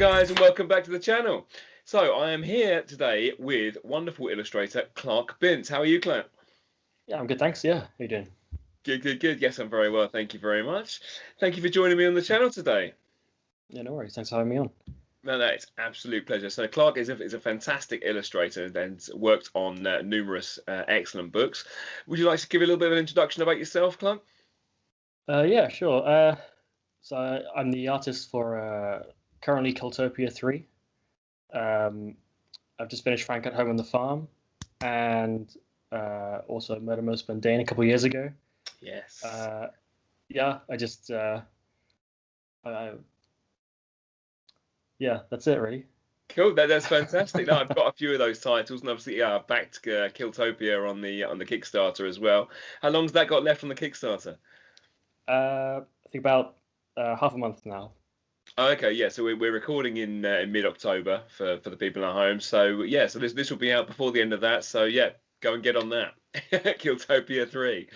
guys, and welcome back to the channel. So I am here today with wonderful illustrator Clark Bint. How are you, Clark? Yeah, I'm good, thanks. Yeah, how you doing? Good. Yes, I'm very well. Thank you very much. Thank you for joining me on the channel today. Yeah, no worries. Thanks for having me on. No, it's an absolute pleasure. So Clark is a fantastic illustrator and worked on numerous excellent books. Would you like to give a little bit of an introduction about yourself, Clark? Yeah, sure. So I'm the artist for currently Kiltopia 3. I've just finished Frank at Home on the Farm, and also Murder Most Mundane a couple years ago. Yes. Yeah, yeah, that's it really. Cool, that's fantastic. No, I've got a few of those titles, and obviously, backed Kiltopia on the Kickstarter as well. How long's that got left on the Kickstarter? I think about half a month now. Oh, okay, yeah. So we're recording in mid-October for the people at home. So yeah, so this will be out before the end of that. So yeah, go and get on that. Kiltopia 3.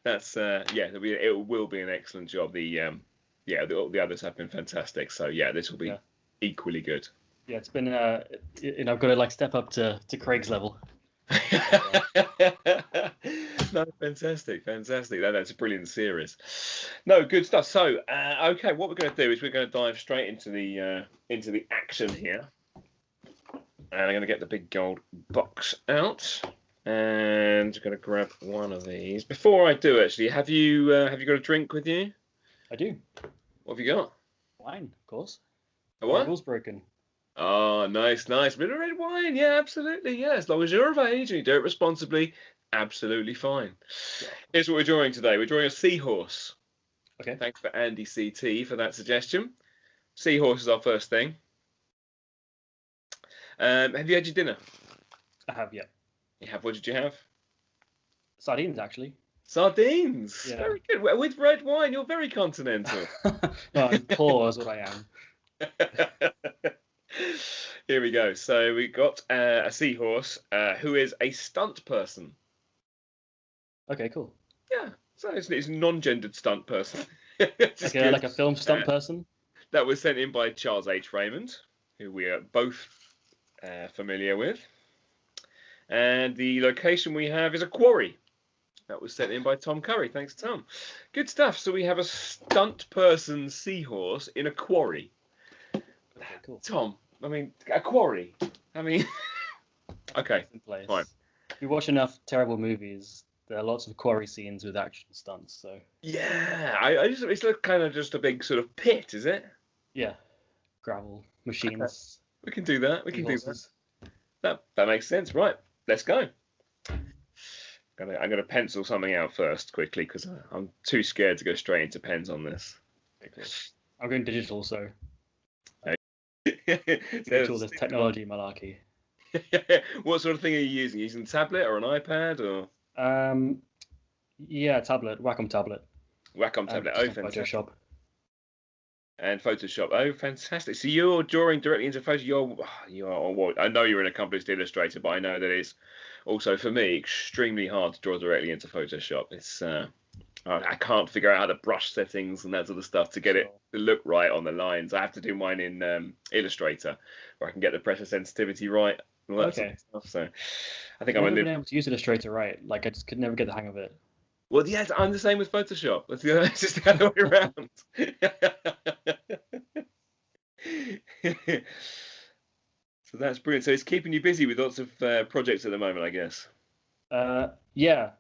That's yeah, it will be an excellent job. The others have been fantastic. So yeah, this will be equally good. Yeah, it's been I've got to like step up to Craig's level. No, fantastic. That's a brilliant series. No, good stuff. So, okay, what we're going to do is we're going to dive straight into the action here, and I'm going to get the big gold box out, and I'm going to grab one of these. Before I do, actually, have you got a drink with you? I do. What have you got? Wine, of course. A what? Rules broken. Oh, nice. Bit of red wine. Yeah, absolutely. Yeah, as long as you're of age and you do it responsibly, absolutely fine. Yeah. Here's what we're drawing today. We're drawing a seahorse. Okay. Thanks for Andy CT for that suggestion. Seahorse is our first thing. Have you had your dinner? I have, yeah. You have. What did you have? Sardines, actually. Sardines. Yeah. Very good. With red wine, you're very continental. No, I'm poor is what I am. Here we go. So we got a seahorse who is a stunt person. Okay, cool. Yeah, so it's a non-gendered stunt person. Okay, like a film stunt person? That was sent in by Charles H. Raymond, who we are both familiar with. And the location we have is a quarry. That was sent in by Tom Curry. Thanks, Tom. Good stuff. So we have a stunt person seahorse in a quarry. Okay, cool. Tom, I mean, a quarry. I mean, okay, fine. If you watch enough terrible movies, there are lots of quarry scenes with action stunts. So yeah, it's kind of just a big sort of pit, is it? Yeah, gravel machines. Okay. We can do that. We can do that. That makes sense, right? Let's go. I'm gonna pencil something out first quickly because I'm too scared to go straight into pens on this. Okay, cool. I'm going digital, so. All this technology malarkey. What sort of thing are you using? Using a tablet or an iPad or? Yeah, tablet, Wacom tablet. Wacom tablet. Oh, fantastic. Photoshop. And Photoshop. Oh, fantastic. So you're drawing directly into Photoshop. I know you're an accomplished illustrator, but I know that it's also for me extremely hard to draw directly into Photoshop. It's I can't figure out how to brush settings and that sort of stuff to get it to look right on the lines. I have to do mine in Illustrator, where I can get the pressure sensitivity right. And all that sort of stuff. So I think I've never been able to use Illustrator right. Like I just could never get the hang of it. Well, yeah, I'm the same with Photoshop. It's just the other way around. So that's brilliant. So it's keeping you busy with lots of projects at the moment, I guess. Yeah.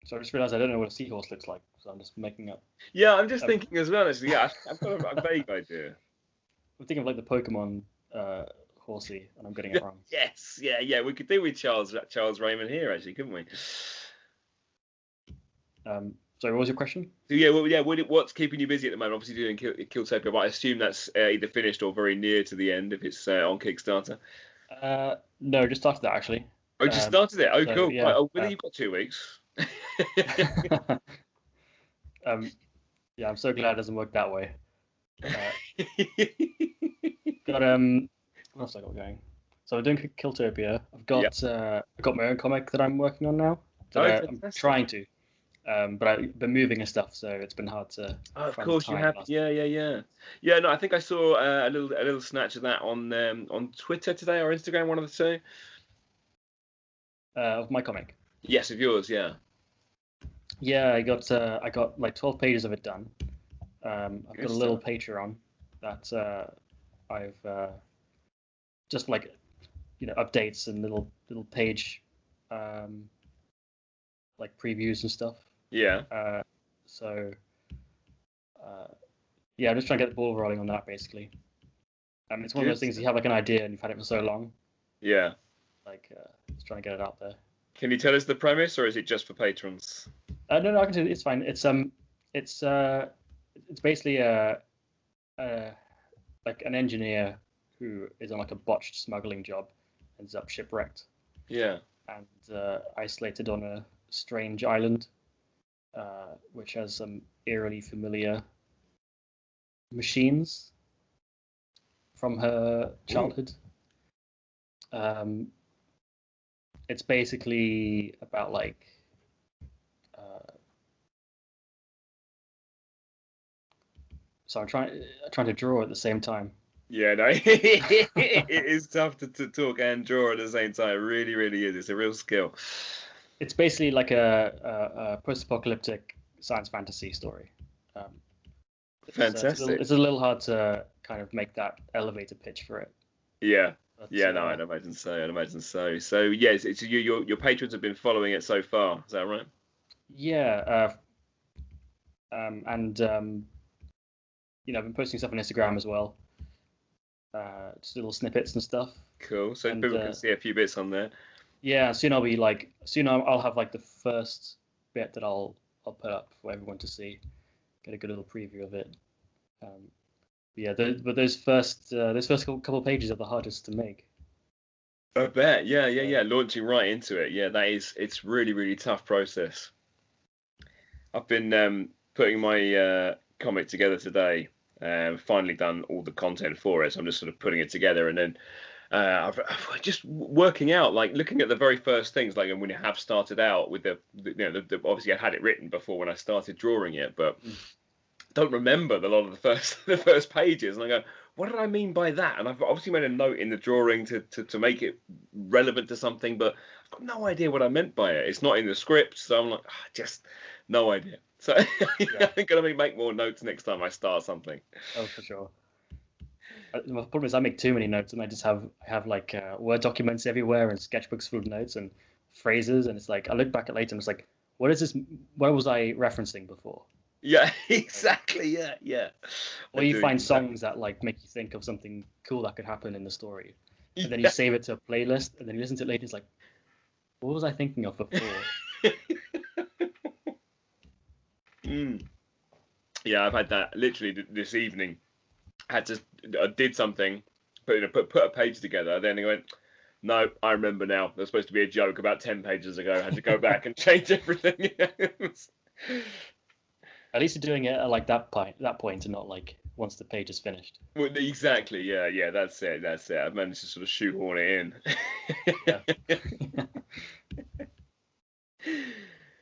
So I just realised I don't know what a seahorse looks like, so I'm just making up. Yeah, I'm just thinking as well. Actually, yeah, I've got a vague idea. I'm thinking of like the Pokemon horsey, and I'm getting it wrong. Yes, yeah. We could do with Charles Raymond here, actually, couldn't we? Sorry, what was your question? So yeah, what's keeping you busy at the moment? Obviously doing Kiltopia, but I assume that's either finished or very near to the end if it's on Kickstarter. No, just started that actually. Oh, just started it. Oh, so, cool. Yeah, right. Oh, you've got 2 weeks. Yeah, I'm so glad it doesn't work that way. Got what else I got going? So I'm doing Kiltopia. I've got my own comic that I'm working on now. I'm trying to. But I've been moving and stuff, so it's been hard to Oh, of find the course you time. have. Yeah. No, I think I saw a little snatch of that on Twitter today or Instagram, one of the two. Of my comic. Yes, of yours. Yeah. Yeah, I got like 12 pages of it done. I've Good got a little stuff. Patreon that I've just like updates and little page like previews and stuff. Yeah. So yeah, I'm just trying to get the ball rolling on that basically. It's one of Good those things stuff. you have like an idea and you've had it for so long, Yeah. like just trying to get it out there. Can you tell us the premise, or is it just for patrons? No, I can do it. It's fine. It's basically like an engineer who is on like a botched smuggling job, ends up shipwrecked Yeah. and isolated on a strange island, which has some eerily familiar machines from her childhood. It's basically about like so I'm trying to draw at the same time. Yeah, no, it is tough to talk and draw at the same time. It really, really is. It's a real skill. It's basically like a post-apocalyptic science fantasy story. Um, Fantastic. it's a little hard to kind of make that elevator pitch for it. Yeah. But, Yeah, no, I'd imagine so. I'd imagine so. So, yes, it's your patrons have been following it so far. Is that right? yeah, and I've been posting stuff on Instagram as well, just little snippets and stuff. Cool. So And people can see a few bits on there. yeah, soon I'll have like the first bit that I'll put up for everyone to see, get a good little preview of it. Yeah, but those first couple pages are the hardest to make. I bet. Yeah. Launching right into it. Yeah, it's really, really tough process. I've been putting my comic together today. Finally done all the content for it, so I'm just sort of putting it together, and then I've just working out, like looking at the very first things, like when you have started out with obviously I had it written before when I started drawing it, but don't remember a lot of the first pages, and I go, what did I mean by that? And I've obviously made a note in the drawing to make it relevant to something, but I've got no idea what I meant by it. It's not in the script, so I'm like, just no idea. So Yeah. I'm gonna make more notes next time I start something. Oh, for sure. My problem is I make too many notes and I just have like Word documents everywhere and sketchbooks full of notes and phrases, and it's like I look back at later and it's like, what is this? What was I referencing before? Yeah, exactly. Yeah. Or you find songs that like make you think of something cool that could happen in the story, and then you save it to a playlist, and then you listen to it later. It's like, what was I thinking of before? Yeah, I've had that literally this evening. I did something, put a page together. Then I went, no, I remember now. There's supposed to be a joke about 10 pages ago. I had to go back and change everything. At least you're doing it at like that point, and not like once the page is finished. Well, exactly. Yeah. That's it. I've managed to sort of shoehorn it in. Yeah.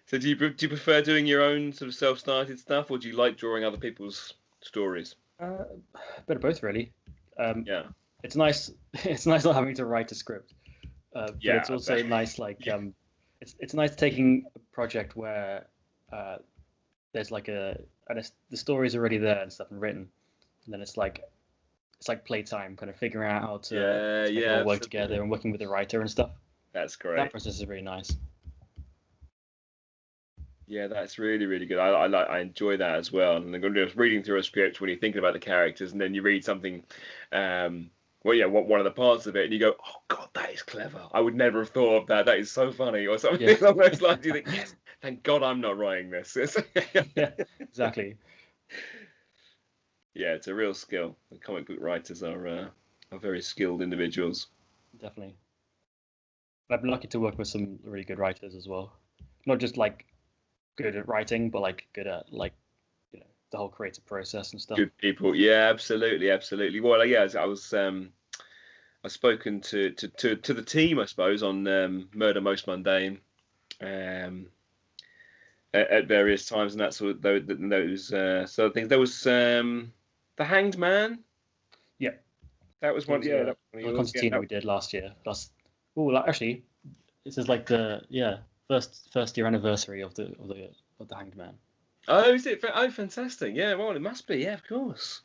So do you prefer doing your own sort of self-started stuff, or do you like drawing other people's stories? A bit of both, really. Yeah. It's nice. It's nice not having to write a script. But Yeah, it's also I bet. nice, like it's nice taking a project where there's like the story's already there and stuff and written, and then it's like playtime, kind of figuring out how to make it all work together and working with the writer and stuff. That's great. That process is really nice. Yeah, that's really, really good. I enjoy that as well. And I'm just reading through a script when you're thinking about the characters, and then you read something, one of the parts of it, and you go, "Oh God, that is clever. I would never have thought of that. That is so funny," or something along those lines. You think, "Yes, thank God I'm not writing this." Yeah, exactly. Yeah, it's a real skill. The comic book writers are very skilled individuals. Definitely. I've been lucky to work with some really good writers as well. Not just like good at writing, but like good at like the whole creative process and stuff. Good people. Yeah, absolutely. Well, yeah, I've spoken to the team, I suppose, on Murder Most Mundane, at various times, and that sort of those sort of things. There was the Hanged Man. Yeah, That was there one. was Yeah, a, that was one of yours. concertina we did last year. Actually, this is like the first year anniversary of the Hanged Man. Oh, is it? Oh, fantastic. Yeah, well, it must be. Yeah, of course.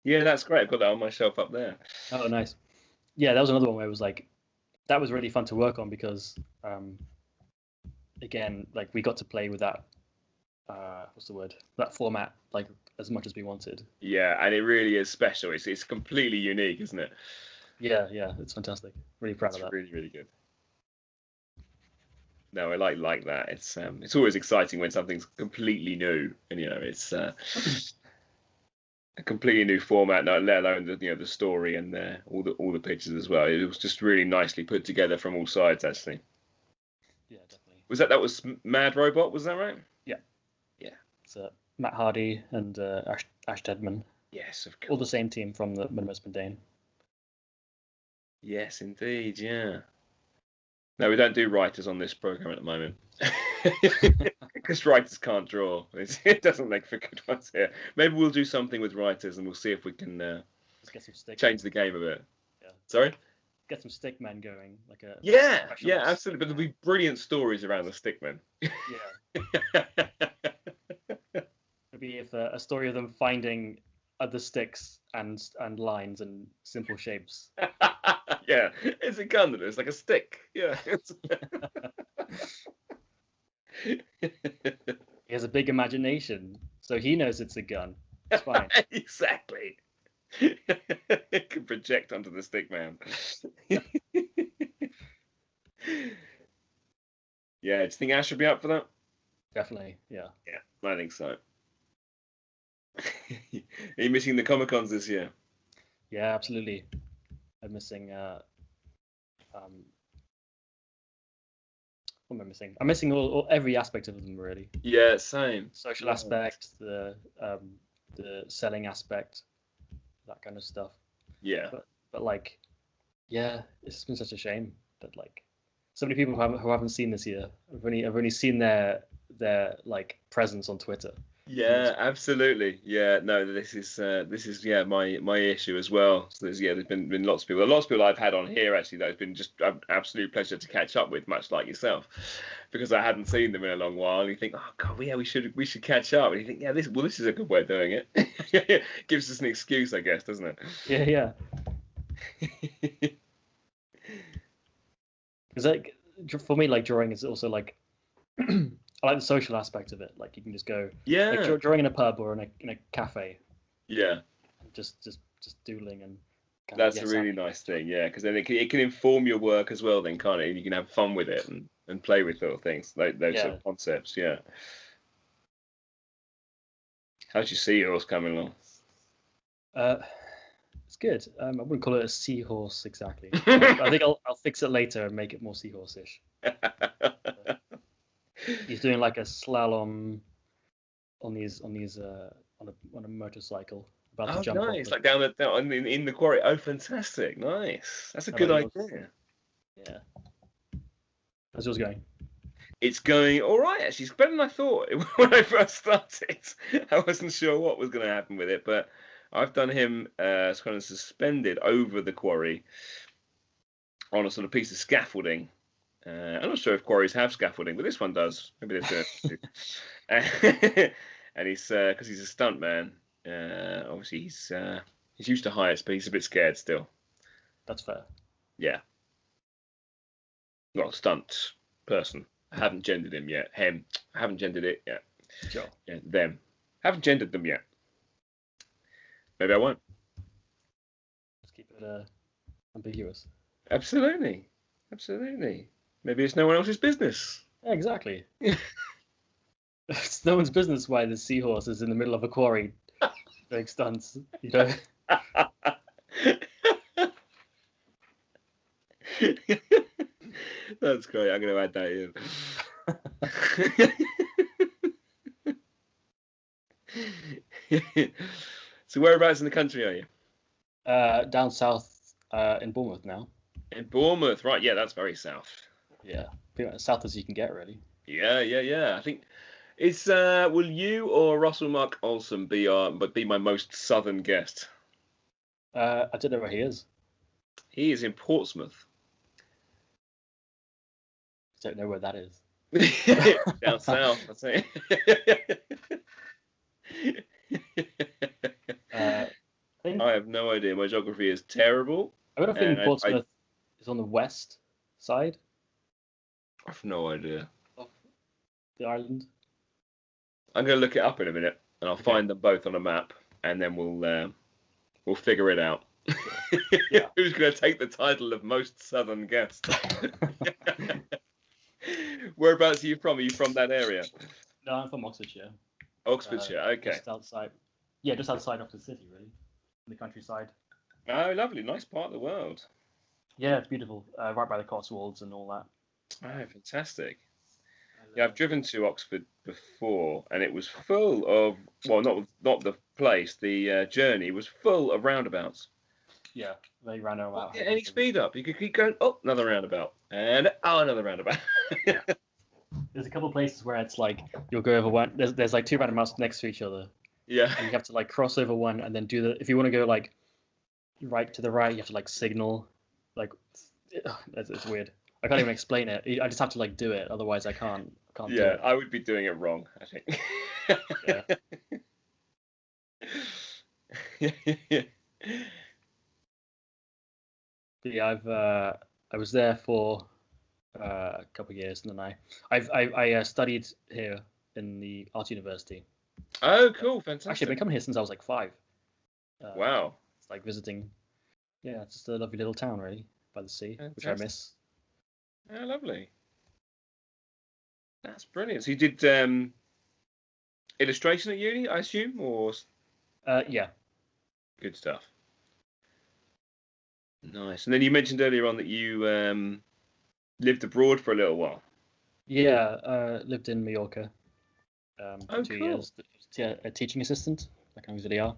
Yeah, that's great. I've got that on my shelf up there. Oh, nice. Yeah, that was another one where it was like that was really fun to work on because again, like we got to play with that what's the word? That format like as much as we wanted. Yeah, and it really is special. It's completely unique, isn't it? Yeah, it's fantastic. Really proud It's of that. really, really good. No, I like that. It's always exciting when something's completely new, and it's a completely new format. No, let alone the story and all the pictures as well. It was just really nicely put together from all sides, actually. Yeah, definitely. That was Mad Robot? Was that right? Yeah. Yeah. It's Matt Hardy and Ash Tedman. Yes, of All the course. same team from the Minimus Mundane. Yes, indeed. Yeah. No, we don't do writers on this program at the moment because writers can't draw. It doesn't make for good ones here. Maybe we'll do something with writers and we'll see if we can Let's get some stick. change the game a bit. Yeah. Sorry? Get some stick men going, like a Yeah, specialist. absolutely. But there'll be brilliant stories around the stickmen. Yeah. Maybe if a story of them finding other sticks and lines and simple shapes. Yeah, it's a gun. It's like a stick. Yeah. He has a big imagination, so he knows it's a gun. It's fine. Exactly. It can project onto the stick man. Yeah, do you think Ash should be up for that? Definitely, yeah. Yeah, I think so. Are you missing the Comic Cons this year? Yeah, absolutely. I'm missing what am I missing? I'm missing every aspect of them really. Yeah, same. Social aspect, the selling aspect, that kind of stuff. Yeah. But like, yeah, it's been such a shame that like so many people who haven't seen this year. I've only seen their like presence on Twitter. Yeah, absolutely. Yeah, no, this is my issue as well. So there's been lots of people. Lots of people I've had on here actually that has been just an absolute pleasure to catch up with, much like yourself, because I hadn't seen them in a long while. And you think, oh God, yeah, we should catch up. And you think, yeah, this is a good way of doing it. Gives us an excuse, I guess, doesn't it? Yeah. Because like for me, like drawing is also like I like the social aspect of it. Like you can just go, like drawing in a pub or in a cafe. Yeah. Just doodling and. That's a really nice thing, yeah, because then it can inform your work as well, then can't it? And you can have fun with it and play with little things, like those sort of concepts, yeah. How'd you see yours coming along? It's good. I wouldn't call it a seahorse exactly. I think I'll fix it later and make it more seahorse-ish. He's doing like a slalom on a motorcycle, about to jump off. Nice! Like down in the quarry. Oh, fantastic! Nice. That's a good idea. Yeah. How's yours going? It's going all right, actually. It's better than I thought when I first started. I wasn't sure what was going to happen with it, but I've done him kind of suspended over the quarry on a sort of piece of scaffolding. I'm not sure if quarries have scaffolding, but this one does. Maybe they're doing it. And he's because he's a stunt man. Obviously, he's used to heights, but he's a bit scared still. That's fair. Yeah. Not a stunt person. I haven't gendered him yet. Him. I haven't gendered it yet. Sure. Yeah, them. Haven't gendered them yet. Maybe I won't. Let's keep it ambiguous. Absolutely. Maybe it's no one else's business. Yeah, exactly. It's no one's business why the seahorse is in the middle of a quarry doing stunts, you know? That's great. I'm going to add that in. So whereabouts in the country are you? Down south in Bournemouth now. In Bournemouth, right? Yeah, that's very south. Yeah, pretty much as south as you can get, really. Yeah. I think it's will you or Russell Mark Olsen be my most southern guest? I don't know where he is. He is in Portsmouth. I don't know where that is. Down south, I think. I think I have no idea. My geography is terrible, I got a feeling and I Portsmouth is on the west side have no idea. of the island. I'm going to look it up in a minute, and I'll Okay. find them both on a map, and then we'll figure it out. Yeah. Who's going to take the title of most southern guest? Whereabouts are you from? Are you from that area? No, I'm from Oxfordshire. Oxfordshire. Okay. Just outside. Yeah, just outside of the city, really, in the countryside. Oh, lovely. Nice part of the world. Yeah, it's beautiful. Right by the Cotswolds and all that. Oh, fantastic. Yeah, I've driven to Oxford before, and it was full of, well, not the place, the journey was full of roundabouts. Yeah, they ran about. Yeah, any speed up, you could keep going. Oh, another roundabout, and another roundabout. There's a couple of places where it's like you'll go over one. There's like two roundabouts next to each other, Yeah. and you have to like cross over one and then do the. If you want to go like right to the right, you have to like signal. Like it's weird. I can't even explain it. I just have to like do it. Otherwise, I can't. Do Yeah, it. I would be doing it wrong, I think. Yeah. But yeah, I was there for a couple of years, and then I studied here in the art university. Oh, cool, fantastic. Actually, I've been coming here since I was like 5. Wow. It's like visiting. Yeah, it's just a lovely little town, really, by the sea, which I Fantastic. miss. Oh, lovely. That's brilliant. So you did illustration at uni, I assume, or Yeah. good stuff. Nice. And then you mentioned earlier on that you lived abroad for a little while. Yeah, lived in Mallorca for 2 cool. years. Yeah, a teaching assistant, like auxiliar.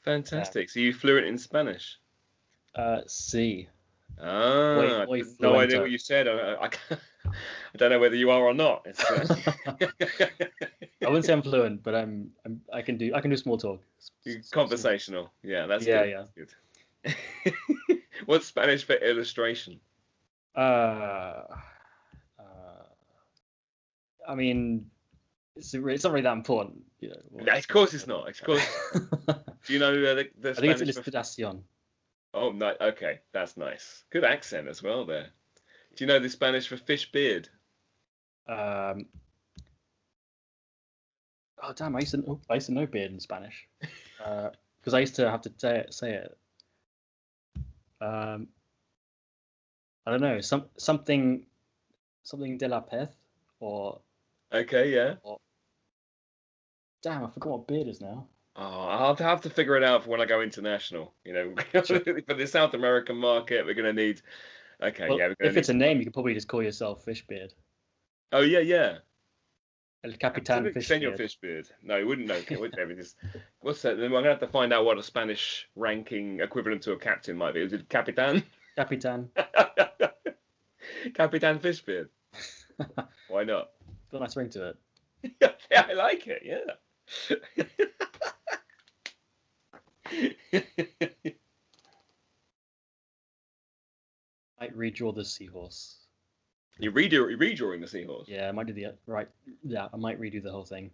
Fantastic. So you fluent in Spanish? Sí. Ah, Muy no idea fluento. what you said. I don't know whether you are or not. It's, I wouldn't say I'm fluent, but I can do small talk. conversational. Yeah, that's Yeah, good. yeah. That's good. What's Spanish for illustration? I mean, it's not really that important. You know, No, of course it's not. Of course. Do you know the I think Spanish it's for... ilustración. Oh, no. Okay, that's nice. Good accent as well there. Do you know the Spanish for Fishbeard? Oh damn! I used to know beard in Spanish, because I used to have to say it. I don't know, something de la pez or Okay, yeah. damn, I forgot what beard is now. Oh, I'll have to figure it out for when I go international. You know, Sure. for the South American market, we're going to need. Okay, Well, yeah, we're going if to it's a name, you could probably just call yourself Fishbeard. Oh yeah. El Capitan Absolutely, Senor Fishbeard. Fishbeard. No, he wouldn't know. What's that? Then I'm going to have to find out what a Spanish ranking equivalent to a captain might be. Is it Capitan? Capitan. Capitan Fishbeard. Why not? Got a nice ring to it. Yeah, I like it. Yeah. Might redraw the seahorse. You're redrawing the seahorse. Yeah, I might do the right. Yeah, I might redo the whole thing.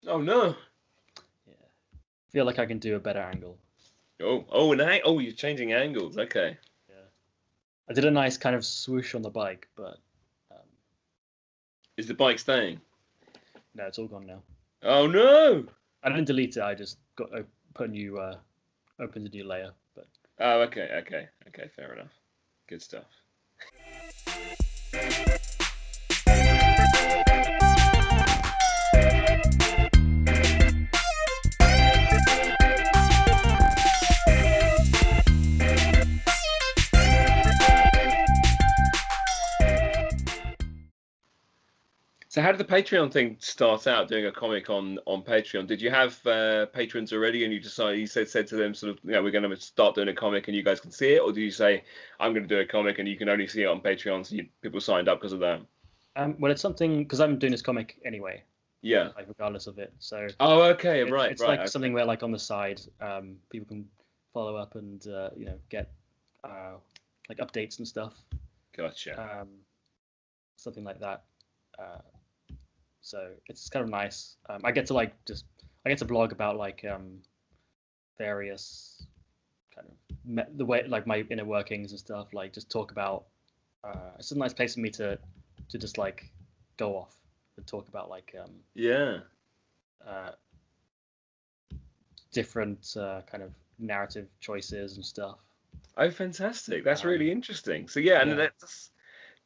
Oh no. Yeah, feel like I can do a better angle. Oh, you're changing angles. Okay. Yeah, I did a nice kind of swoosh on the bike, but Is the bike staying? no, it's all gone now. Oh no. I didn't delete it. I just got put a new opened a new layer. But Oh, okay. Fair enough. Good stuff. So how did the Patreon thing start out, doing a comic on Patreon? Did you have patrons already and you said to them sort of, we're going to start doing a comic and you guys can see it? Or do you say, I'm going to do a comic and you can only see it on Patreon, so people signed up because of that? Well, it's something because I'm doing this comic anyway, Yeah. like regardless of it. So Oh, okay, right, it's right. like Okay. something where like on the side, people can follow up and get like updates and stuff, Gotcha. something like that. Uh, so it's kind of nice. I get to I get to blog about like various kind of the way like my inner workings and stuff. Like just talk about. It's a nice place for me to just like go off and talk about like Yeah. uh, different kind of narrative choices and stuff. Oh, fantastic. That's Um, really interesting. So yeah, and yeah,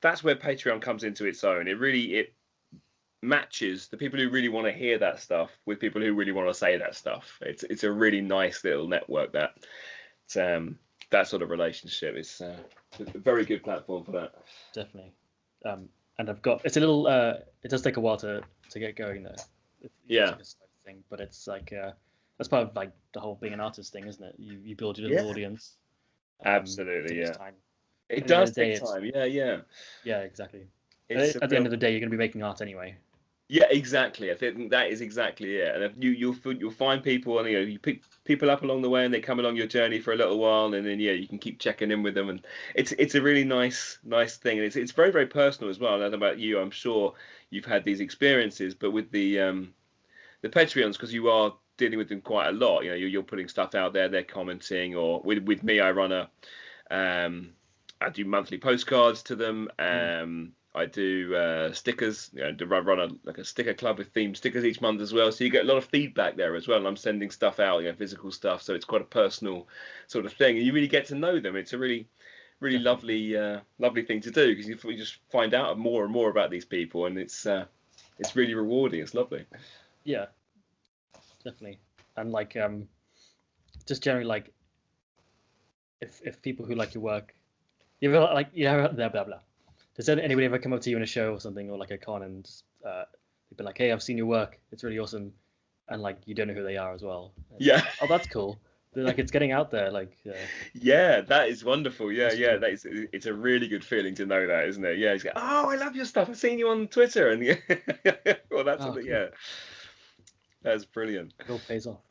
that's where Patreon comes into its own. It matches the people who really want to hear that stuff with people who really want to say that stuff. It's a really nice little network that sort of relationship. It's a very good platform for that. definitely. And I've got it's a little. It does take a while to get going though. It's Yeah. like a slow thing, but it's like that's part of like the whole being an artist thing, isn't it? You build your little Yeah. audience. It Absolutely. takes Yeah. time. It At the end of does the day, take it's time. Yeah. Yeah. yeah, exactly. It's a At the end real. of the day, you're going to be making art anyway. Yeah, exactly. I think that is exactly it. And if you'll find people, and you pick people up along the way, and they come along your journey for a little while, and then you can keep checking in with them, and it's a really nice thing, and it's very very personal as well. I don't know about you. I'm sure you've had these experiences, but with the Patreons, because you are dealing with them quite a lot. You're putting stuff out there, they're commenting, or with me, um, I do monthly postcards to them. I do stickers. Run a sticker club with themed stickers each month as well. So you get a lot of feedback there as well. And I'm sending stuff out, physical stuff. So it's quite a personal sort of thing, and you really get to know them. It's a really Definitely. lovely thing to do because you just find out more and more about these people, and it's really rewarding. It's lovely. Yeah, definitely. And like just generally like if people who like your work, you ever like blah blah blah. Does anybody ever come up to you in a show or something or like a con and they'd be like, "Hey, I've seen your work. It's really awesome," and like you don't know who they are as well. It's Yeah. like, oh, that's cool. But, like it's getting out there. Like Yeah, that is wonderful. Yeah, that's yeah, cool. that is. It's a really good feeling to know that, isn't it? Yeah, it's like, oh, I love your stuff. I've seen you on Twitter, and yeah, well, that's Oh, something. cool. Yeah, that's brilliant. It all pays off.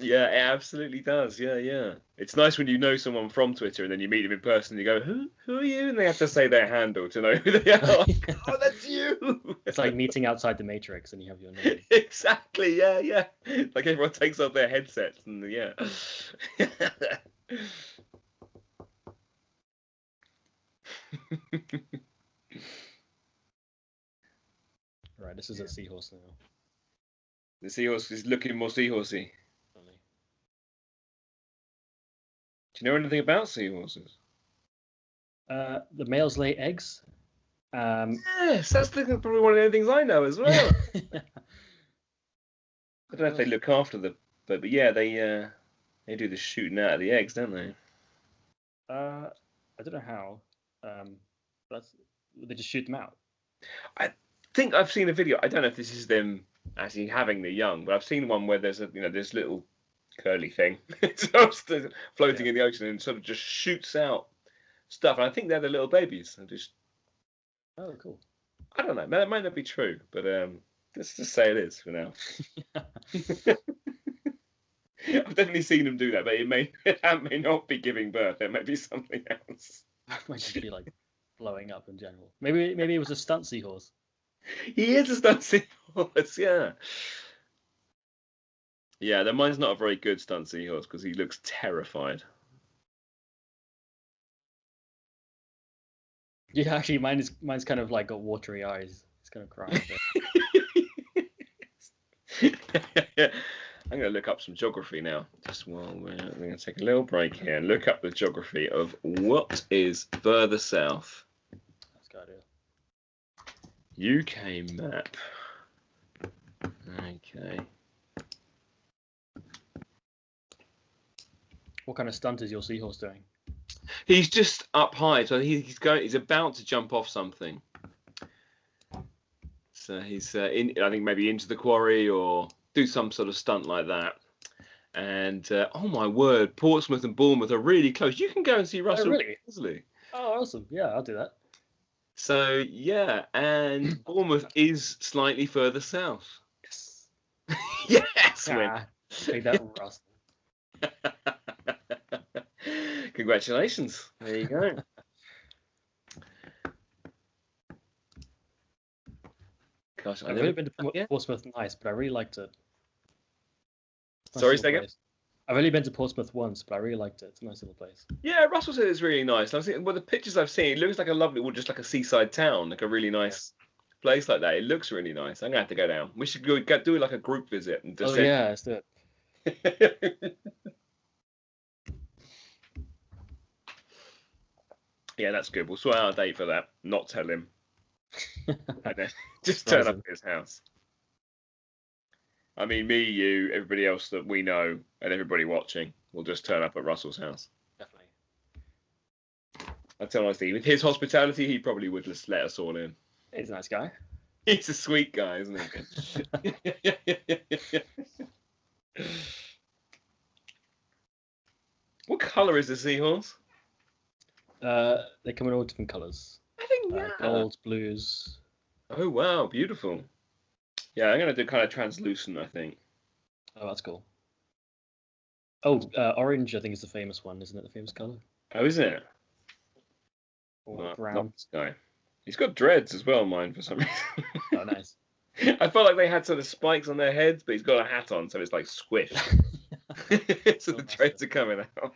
Yeah, it absolutely does. Yeah, yeah. It's nice when you know someone from Twitter, and then you meet them in person, and you go, who are you? And they have to say their handle to know who they are. Oh, that's you. It's like meeting outside the Matrix, and you have your name. Exactly. Yeah, yeah. Like everyone takes off their headsets, and yeah. Right, this is a seahorse now. The seahorse is looking more seahorsey. Only. Do you know anything about seahorses? The males lay eggs. Yes, that's probably one of the things I know as well. I don't know if they look after but yeah, they do the shooting out of the eggs, don't they? I don't know how. But they just shoot them out. I think I've seen a video. I don't know if this is them actually having the young, but I've seen one where there's this little curly thing just floating in the ocean and sort of just shoots out stuff. And I think they're the little babies. And just Oh, cool. I don't know. That might not be true, but let's just say it is for now. I've definitely seen them do that, but that may not be giving birth. It may be something else. Might just be like blowing up in general. Maybe it was a stunt seahorse. He is a stunt seahorse, yeah. Yeah, then mine's not a very good stunt seahorse because he looks terrified. Yeah, actually, mine's kind of like got watery eyes. It's kind of crying. I'm going to look up some geography now. Just while we're going to take a little break here and look up the geography of what is further south. That's a good idea. UK map. Okay. What kind of stunt is your seahorse doing? He's just up high, so he's about to jump off something. So he's I think maybe into the quarry or do some sort of stunt like that. And oh my word, Portsmouth and Bournemouth are really close. You can go and see Russell really? Worsley. Oh, awesome! Yeah, I'll do that. So yeah, and Bournemouth is slightly further south. Yes. Yes, win. Take that, Russell. Congratulations. There you go. Gosh, I've really been to Portsmouth nice, but I really liked it. Nice Sorry, little say again? place. I've only been to Portsmouth once, but I really liked it. It's a nice little place. Yeah, Russell said it's really nice. I was thinking, well, the pictures I've seen, it looks like a lovely, well, just like a seaside town, like a really nice place like that. It looks really nice. I'm gonna have to go down. We should go do like a group visit and just. Oh yeah, let's do it. Yeah, that's good. We'll sort out a date for that. Not tell him. And then just turn up at his house. I mean, me, you, everybody else that we know, and everybody watching will just turn up at Russell's house. Definitely. I tell honestly, with his hospitality, he probably would just let us all in. He's a nice guy. He's a sweet guy, isn't he? What colour is the Seahorse? They come in all different colours. I think golds, blues. Oh wow, beautiful. Yeah, I'm gonna do kind of translucent, I think. Oh, that's cool. Oh, orange, I think is the famous one, isn't it? The famous colour. Oh, is it? Or brown. Not this guy. He's got dreads as well, mine, for some reason. Oh, nice. I felt like they had sort of spikes on their heads, but he's got a hat on, so it's like squished. So the dreads are coming out.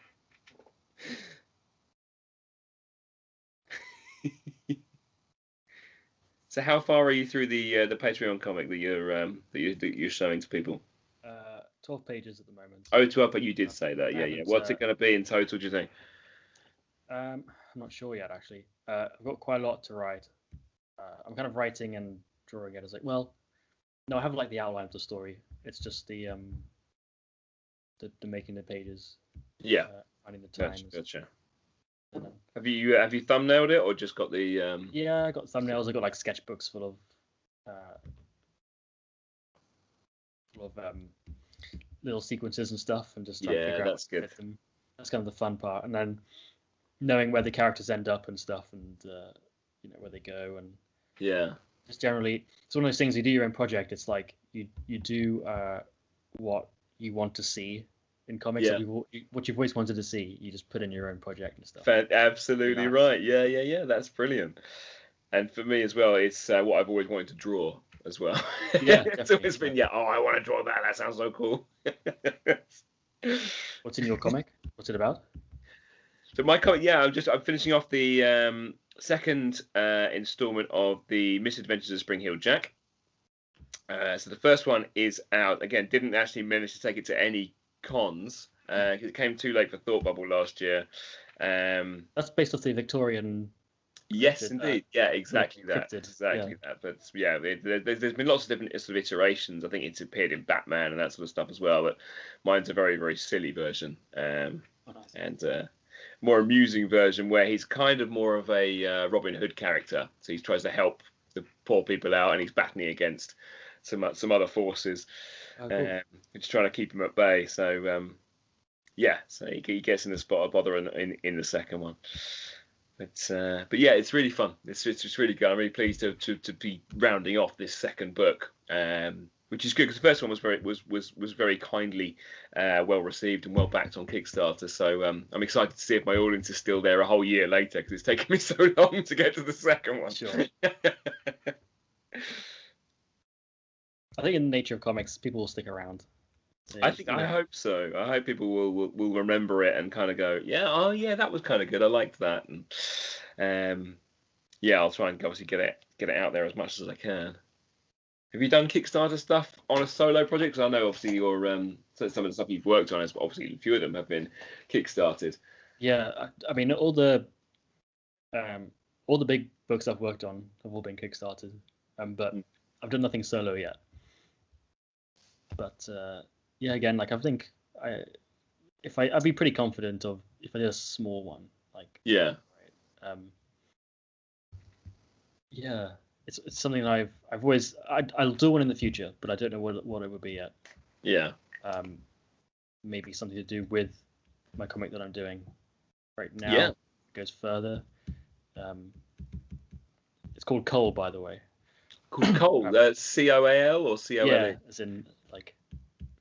So how far are you through the Patreon comic that you're showing to people? 12 pages at the moment. Oh, 12, but you did say that. Yeah. What's it going to be in total, do you think? I'm not sure yet, actually. I've got quite a lot to write. I'm kind of writing and drawing it. As like, well, no, I have like the outline of the story. It's just the making the pages. Yeah. Finding the time. Gotcha. Have you thumbnailed it or just got the? Yeah, I got thumbnails. I got like sketchbooks full of little sequences and stuff, and just trying to figure out that's good. Them. That's kind of the fun part, and then knowing where the characters end up and stuff, and where they go, and just generally, it's one of those things. You do your own project. It's like you do what you want to see in comics. Yeah. What you've always wanted to see, you just put in your own project and stuff. Absolutely right. Yeah. That's brilliant. And for me as well, it's what I've always wanted to draw as well. Yeah, it's always been I want to draw that. That sounds so cool. What's in your comic? What's it about? So my comic, I'm finishing off the second installment of the Misadventures of Spring-Heeled Jack. So the first one is out. Again, didn't actually manage to take it to any cons. It came too late for Thought Bubble last year. That's based off the Victorian. Yes, indeed. Yeah, exactly that. Cryptid. Exactly that. But yeah, there's been lots of different sort of iterations. I think it's appeared in Batman and that sort of stuff as well. But mine's a very, very silly version, and more amusing version where he's kind of more of a Robin Hood character. So he tries to help the poor people out, and he's battling against some other forces, which trying to keep him at bay. So so he gets in the spot of bother in the second one. But yeah, it's really fun. It's really good. I'm really pleased to be rounding off this second book, which is good because the first one was very kindly well received and well backed on Kickstarter. So I'm excited to see if my audience is still there a whole year later because it's taken me so long to get to the second one. Sure. I think in the nature of comics, people will stick around. I hope so. I hope people will remember it and kind of go, that was kind of good. I liked that, and I'll try and obviously get it out there as much as I can. Have you done Kickstarter stuff on a solo project? Because I know obviously your some of the stuff you've worked on is obviously a few of them have been kickstarted. Yeah, I mean all the big books I've worked on have all been kickstarted, but I've done nothing solo yet. But again, like I think I'd be pretty confident of if I did a small one, like it's something I've always I'll do one in the future, but I don't know what it would be yet. Yeah. Maybe something to do with my comic that I'm doing right now. Yeah. Goes further. It's called coal, by the way. Called Coal. COAL or COLE? Yeah, as in like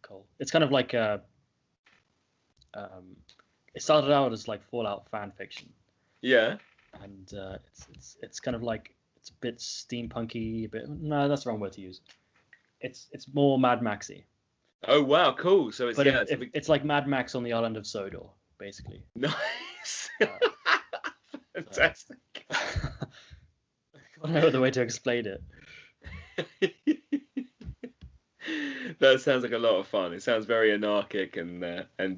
coal. It's kind of like it started out as like Fallout fan fiction, Yeah. and it's kind of like it's a bit steampunky, a bit. No, that's the wrong word to use. It's more Mad Maxy. Oh wow, cool. So it's But yeah, it's like Mad Max on the island of Sodor, basically. nice. Uh, Fantastic. I don't know the way to explain it. That sounds like a lot of fun. It sounds very anarchic and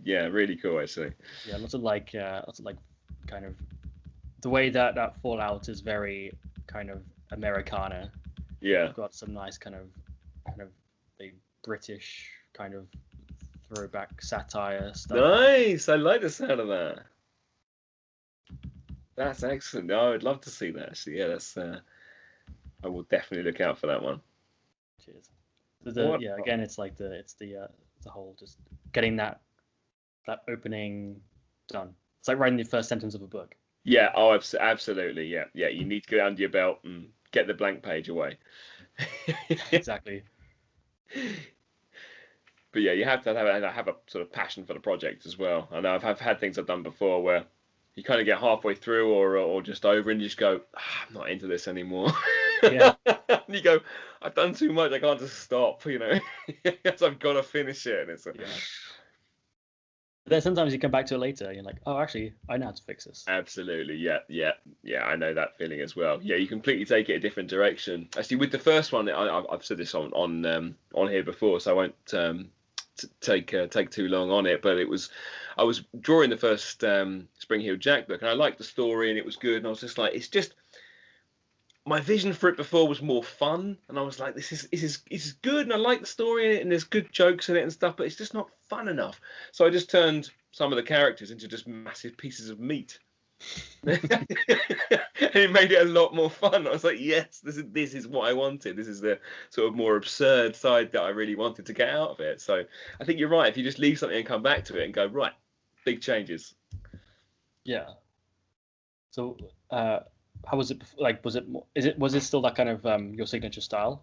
yeah, really cool actually. Yeah, lots of like kind of the way that Fallout is very kind of Americana. Yeah. We've got some nice kind of the British kind of throwback satire stuff. Nice. I like the sound of that. That's excellent. No, I'd love to see that actually. Yeah, that's I will definitely look out for that one. Cheers. Yeah, again, it's like the whole just getting that opening done. It's like writing the first sentence of a book. Yeah, oh, absolutely. Yeah, yeah. You need to go under your belt and get the blank page away. Exactly. But yeah, you have to have a sort of passion for the project as well. I know I've had things I've done before where you kind of get halfway through or just over and you just go, I'm not into this anymore. Yeah. And you go, I've done too much. I can't just stop, you know. So I've got to finish it. And it's Yeah. But then sometimes you come back to it later and you're like, oh, actually, I know how to fix this. Absolutely, yeah. I know that feeling as well. Yeah, you completely take it a different direction. Actually, with the first one, I've said this on here before, so I won't take too long on it. But I was drawing the first Spring Heeled Jack book, and I liked the story, and it was good. And I was just like, it's just my vision for it before was more fun, and I was like, this is good, and I like the story in it, and there's good jokes in it and stuff, but it's just not fun enough. So I just turned some of the characters into just massive pieces of meat. And it made it a lot more fun. I was like, yes, this is what I wanted. This is the sort of more absurd side that I really wanted to get out of it. So I think you're right. If you just leave something and come back to it and go, right, big changes. Yeah. So how was it like? Was it still that kind of your signature style?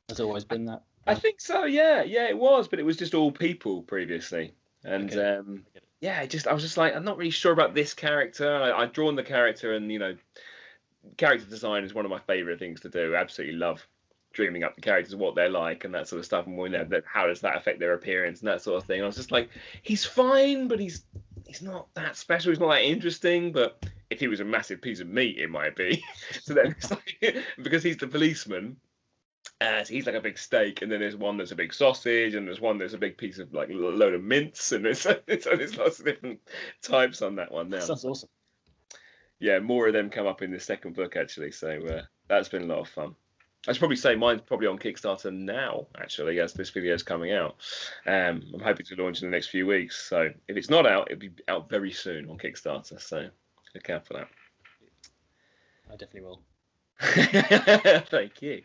Has it always been that? I think so. Yeah, it was, but it was just all people previously, and yeah, I was just like, I'm not really sure about this character. I'd drawn the character, and character design is one of my favorite things to do. Absolutely love dreaming up the characters, what they're like, and that sort of stuff, and how does that affect their appearance and that sort of thing. I was just like, he's fine, but he's not that special. He's not that interesting, but if he was a massive piece of meat, it might be. So then it's like, because he's the policeman, so he's like a big steak, and then there's one that's a big sausage, and there's one that's a big piece of like a load of mince, and there's lots of different types on that one now. Sounds awesome. Yeah, more of them come up in the second book actually, so that's been a lot of fun. I should probably say mine's probably on Kickstarter now, actually, as this video is coming out. I'm hoping to launch in the next few weeks, so if it's not out, it'll be out very soon on Kickstarter, so look out for that. I definitely will. Thank you.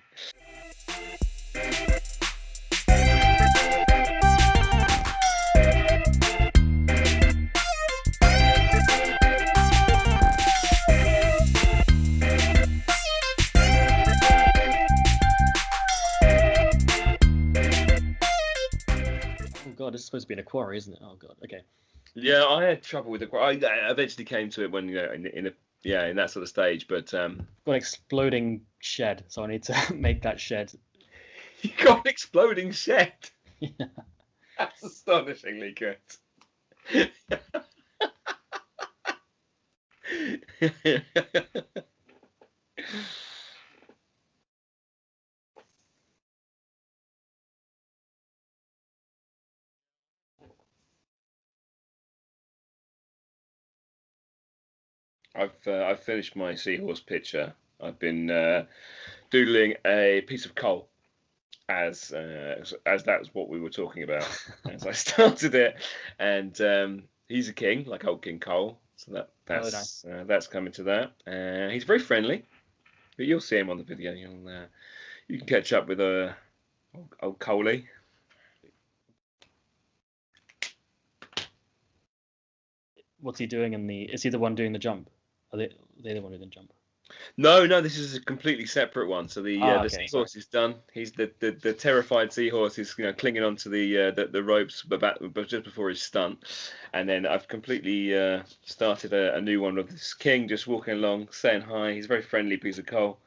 God, this is supposed to be in a quarry, isn't it? Oh God. Okay. Yeah, I had trouble with the quarry. I eventually came to it when in that sort of stage, but got an exploding shed, so I need to make that shed. You got an exploding shed. Yeah. That's astonishingly good. I've finished my Seahorse picture. I've been doodling a piece of coal as that's what we were talking about as I started it, and he's a king, like old King Cole. So that's coming to that. He's very friendly, but you'll see him on the video. You can catch up with old Coley. What's he doing is he the one doing the jump? Are they the one doing the jump? No, this is a completely separate one. So the Okay, sorry. seahorse is done. He's the terrified seahorse is clinging onto the ropes, but just before his stunt, and then I've completely started a new one with this king just walking along, saying hi. He's a very friendly piece of coal.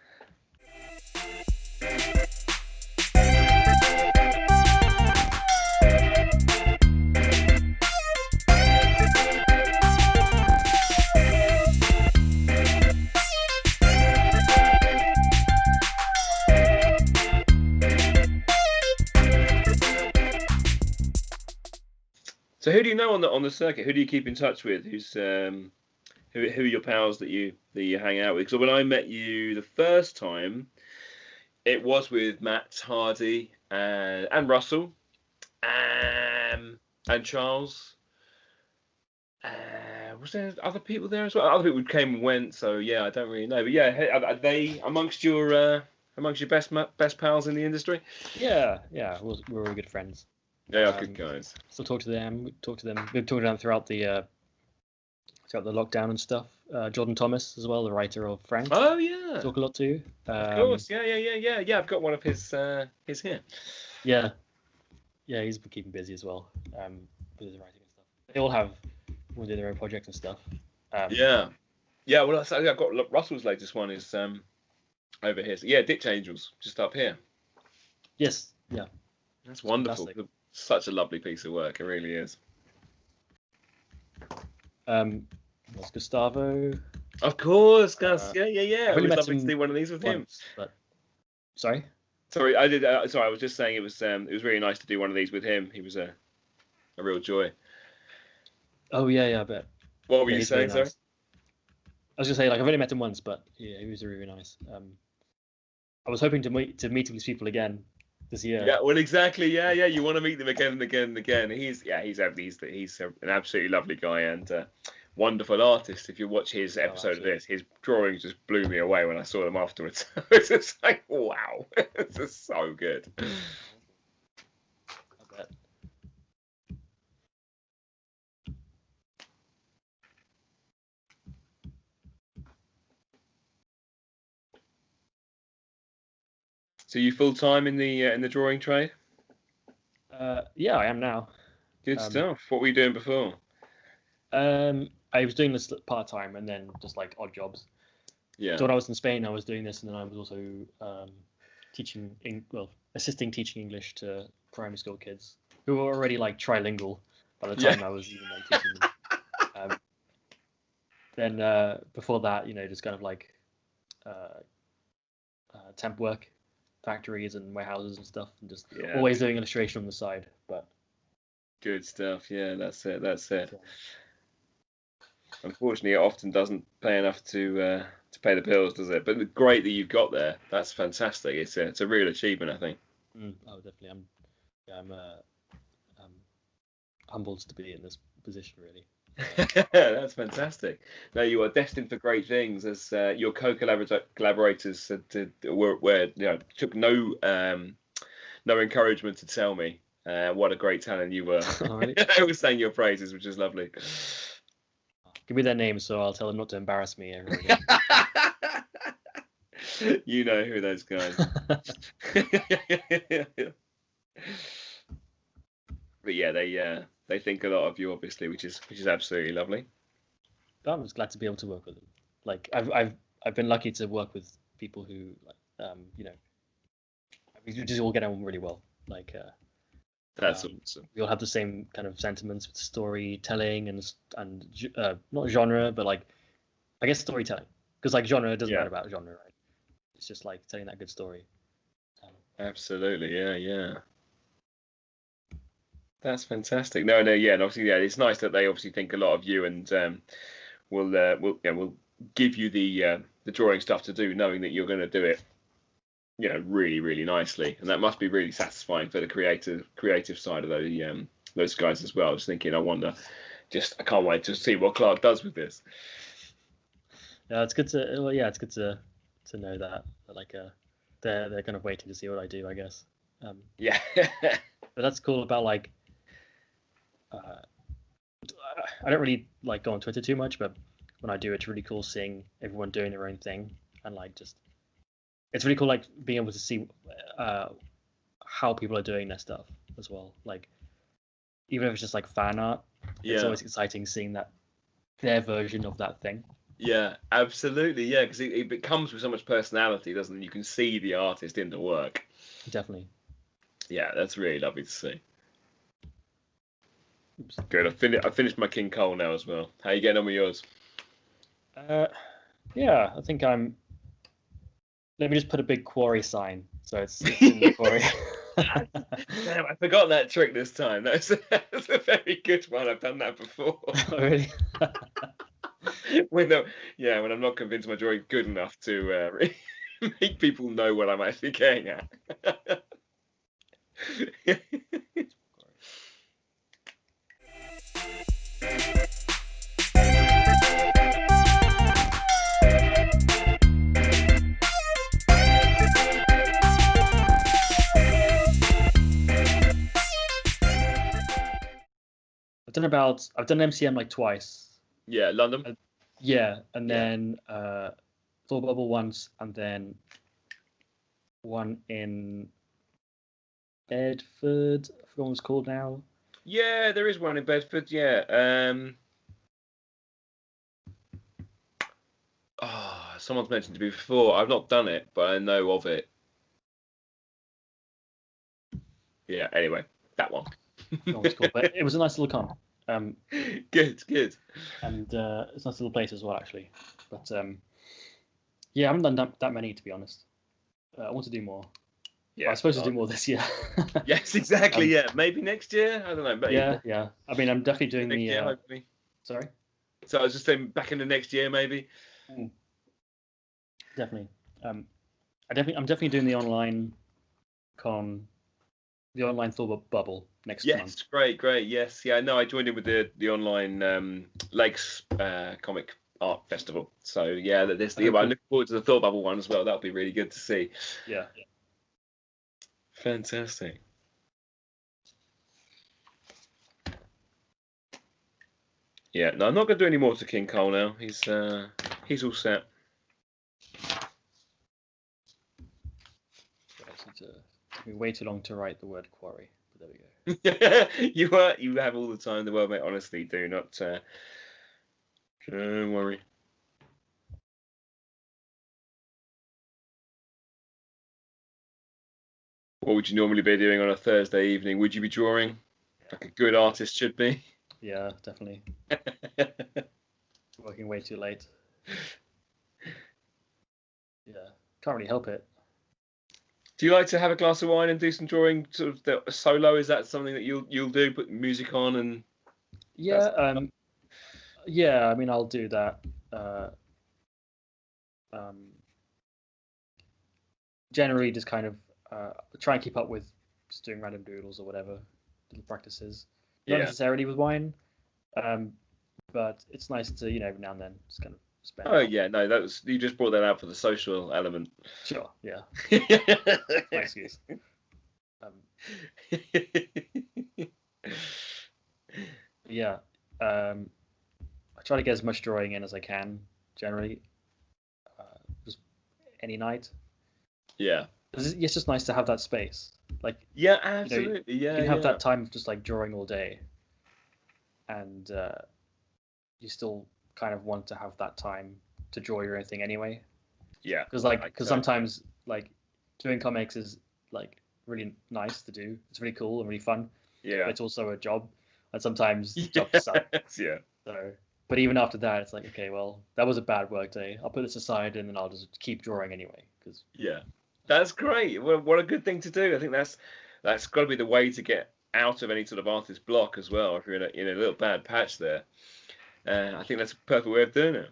So who do you know on the circuit? Who do you keep in touch with? Who are your pals that you hang out with? Because when I met you the first time, it was with Matt Hardy and Russell, and Charles. Was there other people there as well? Other people came and went, so yeah, I don't really know. But yeah, are they amongst your best pals in the industry? Yeah, we're all good friends. They are good guys. Still talk to them. We've talked to them throughout the lockdown and stuff. Jordan Thomas as well, the writer of Frank. Oh yeah, Talk a lot to. of course. Yeah. I've got one of his here. Yeah, he's been keeping busy as well with his writing and stuff. They all want to do their own projects and stuff. Yeah. Well, I've got Russell's latest one is over here. So, yeah, Ditch Angels, just up here. Yes. Yeah. That's wonderful. Fantastic. Such a lovely piece of work. It really is. What's Gustavo? Of course, Gus. Yeah. It was lovely to do one of these with him. But sorry. Sorry, I did. Sorry, I was just saying it was really nice to do one of these with him. He was a real joy. Oh yeah, I bet. What were you saying, really nice. I was gonna say, like, I've only met him once, but yeah, he was really nice. I was hoping to meet these people again this year. Yeah, well, exactly. Yeah. You want to meet them again and again and again. He's an absolutely lovely guy and wonderful artist. If you watch his episode of this, his drawings just blew me away when I saw them afterwards. It's just like, wow, it's just so good. I bet. So you full time in the drawing trade? Yeah, I am now. Good stuff. What were you doing before? I was doing this part time and then just like odd jobs. Yeah. So when I was in Spain, I was doing this, and then I was also assisting teaching English to primary school kids who were already like trilingual by the time I was even like teaching them. Then before that, just kind of like temp work, factories and warehouses and stuff, and just always doing illustration on the side. But good stuff. Yeah, that's it. Yeah. Unfortunately, it often doesn't pay enough to pay the bills, does it? But great that you've got there. That's fantastic. It's a real achievement, I think. Oh, definitely. I'm humbled to be in this position, really. That's fantastic. No, you are destined for great things, as your co-collaborators took no encouragement to tell me what a great talent you were. I was saying your praises, which is lovely. Give me their names so I'll tell them not to embarrass me. You know who those guys. But yeah, they think a lot of you, obviously, which is absolutely lovely. I'm just glad to be able to work with them. Like I've been lucky to work with people who we just all get on really well. Like that's awesome. We all have the same kind of sentiments with storytelling and not genre, but like I guess storytelling, because like genre doesn't matter about genre, right? It's just like telling that good story. Absolutely, yeah. That's fantastic. No, yeah, and obviously, it's nice that they obviously think a lot of you and will give you the drawing stuff to do, knowing that you're going to do it, really, really nicely, and that must be really satisfying for the creative side of those guys as well. I was thinking, I can't wait to see what Clark does with this. Yeah, it's good to know that like they're kind of waiting to see what I do, I guess. Yeah. But that's cool about like I don't really like go on Twitter too much, but when I do, it's really cool seeing everyone doing their own thing. and like just it's really cool like being able to see how people are doing their stuff as well. Like even if it's just like fan art, it's always exciting seeing that their version of that thing. Yeah, absolutely. Yeah, because it comes with so much personality, doesn't it? You can see the artist in the work. Definitely. Yeah, that's really lovely to see. Oops. Good. I finished my King Cole now as well. How are you getting on with yours? Yeah, I think I'm. Let me just put a big quarry sign, so it's in the quarry. Damn, I forgot that trick this time. That's a very good one. I've done that before. Oh, really? when I'm not convinced my drawing's good enough to make people know what I'm actually getting at. I've done MCM like twice. Yeah, London. And then Thought Bubble once, and then one in Bedford. I forgot what it's called now. Yeah, there is one in Bedford. Yeah. Someone's mentioned to me before. I've not done it, but I know of it. Yeah. Anyway, that one. It's cool, but it was a nice little con. Good. And it's a nice little place as well, actually. But yeah, I haven't done that many, to be honest. I want to do more. Yeah, I'm supposed to do more this year. Yes, exactly. Yeah, maybe next year. I don't know. But yeah. I mean, I'm definitely doing the. Year, hopefully. Sorry. So I was just saying, back in the next year, maybe. Definitely. I'm definitely doing the online con, the online Thor bubble next month. Yes, great. Yes, yeah. No, I joined in with the online Lakes comic art festival. So yeah, I'm looking forward to the Thor bubble one as well. That'll be really good to see. Yeah. Fantastic. Yeah, no, I'm not going to do any more to King Cole now. He's all set. Took me way too long to write the word quarry, but there we go. You have all the time in the world, mate. Honestly, do not. Don't worry. What would you normally be doing on a Thursday evening? Would you be drawing like a good artist should be? Yeah, definitely. Working way too late. Yeah, can't really help it. Do you like to have a glass of wine and do some drawing sort of solo? Is that something that you'll do? Put music on and yeah, I mean I'll do that. Generally just kind of try and keep up with just doing random doodles or whatever, little practices. Not necessarily with wine, but it's nice to every now and then just kind of spend. Oh yeah, no, you just brought that out for the social element. Sure, yeah. My excuse. Yeah, I try to get as much drawing in as I can. Generally, just any night. Yeah. It's just nice to have that space. Like. Yeah, absolutely. You can have that time of just like drawing all day, and you still kind of want to have that time to draw your own thing anyway. Yeah. Because sometimes like doing comics is like really nice to do. It's really cool and really fun. Yeah. But it's also a job, and sometimes jobs suck. Yeah. So, but even after that, it's like, okay, well, that was a bad work day. I'll put this aside and then I'll just keep drawing anyway. Yeah. That's great. Well, what a good thing to do. I think that's got to be the way to get out of any sort of artist block as well. If you're in a little bad patch there, I think that's a perfect way of doing it.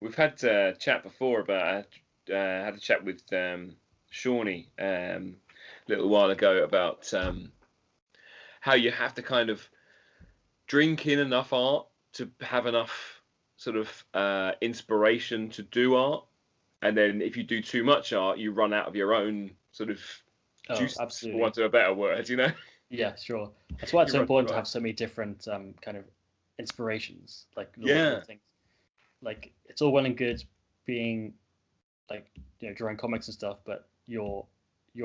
We've had a chat before about had a chat with Shawnee a little while ago about how you have to kind of drink in enough art to have enough sort of inspiration to do art. And then if you do too much art, you run out of your own sort of juice, for want of a better word, Yeah, sure. That's why it's so important to have so many different kind of inspirations, like little things. like it's all well and good being like drawing comics and stuff, but your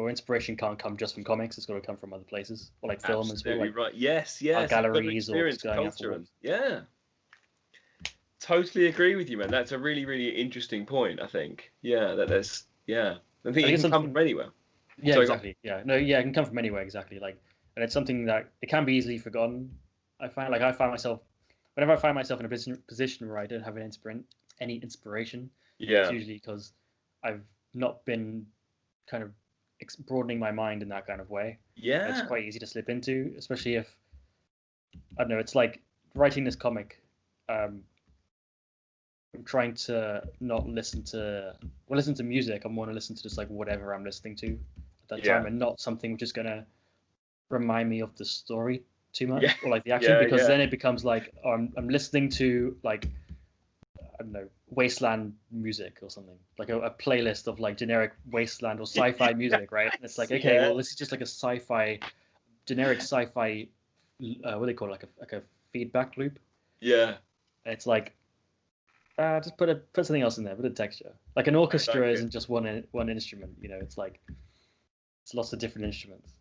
inspiration can't come just from comics. It's got to come from other places, or like film as well, Absolutely like right. Yes, art yes. You've got to galleries or just experience going out for culture walks. and yeah. Totally agree with you, man. That's a really, really interesting point, I think. Yeah, yeah. I think I think it it's can come something. from anywhere. Yeah, Sorry, go on. exactly. Yeah, no, yeah, it can come from anywhere, exactly. Like, and it's something that it can be easily forgotten. I find myself whenever I find myself in a position where I don't have any inspiration, it's Yeah. usually because I've not been kind of broadening my mind in that kind of way. And it's Yeah. quite easy to slip into, especially if I don't know. It's like writing this comic. I'm trying to not listen to music. I want to listen to just like whatever I'm listening to at that Yeah. time, and not something which is gonna remind me of the story too much Yeah. or like the action, Yeah, because yeah. then it becomes like, oh, I'm listening to like, I don't know, wasteland music or something, like a playlist of like generic wasteland or sci-fi music, right? And it's like, okay, Yeah. well, this is just like a generic sci-fi, what do they call it, like a feedback loop. Yeah. And it's like, just put something else in there, put a texture. Like an orchestra Exactly. isn't just one instrument, it's like it's lots of different instruments.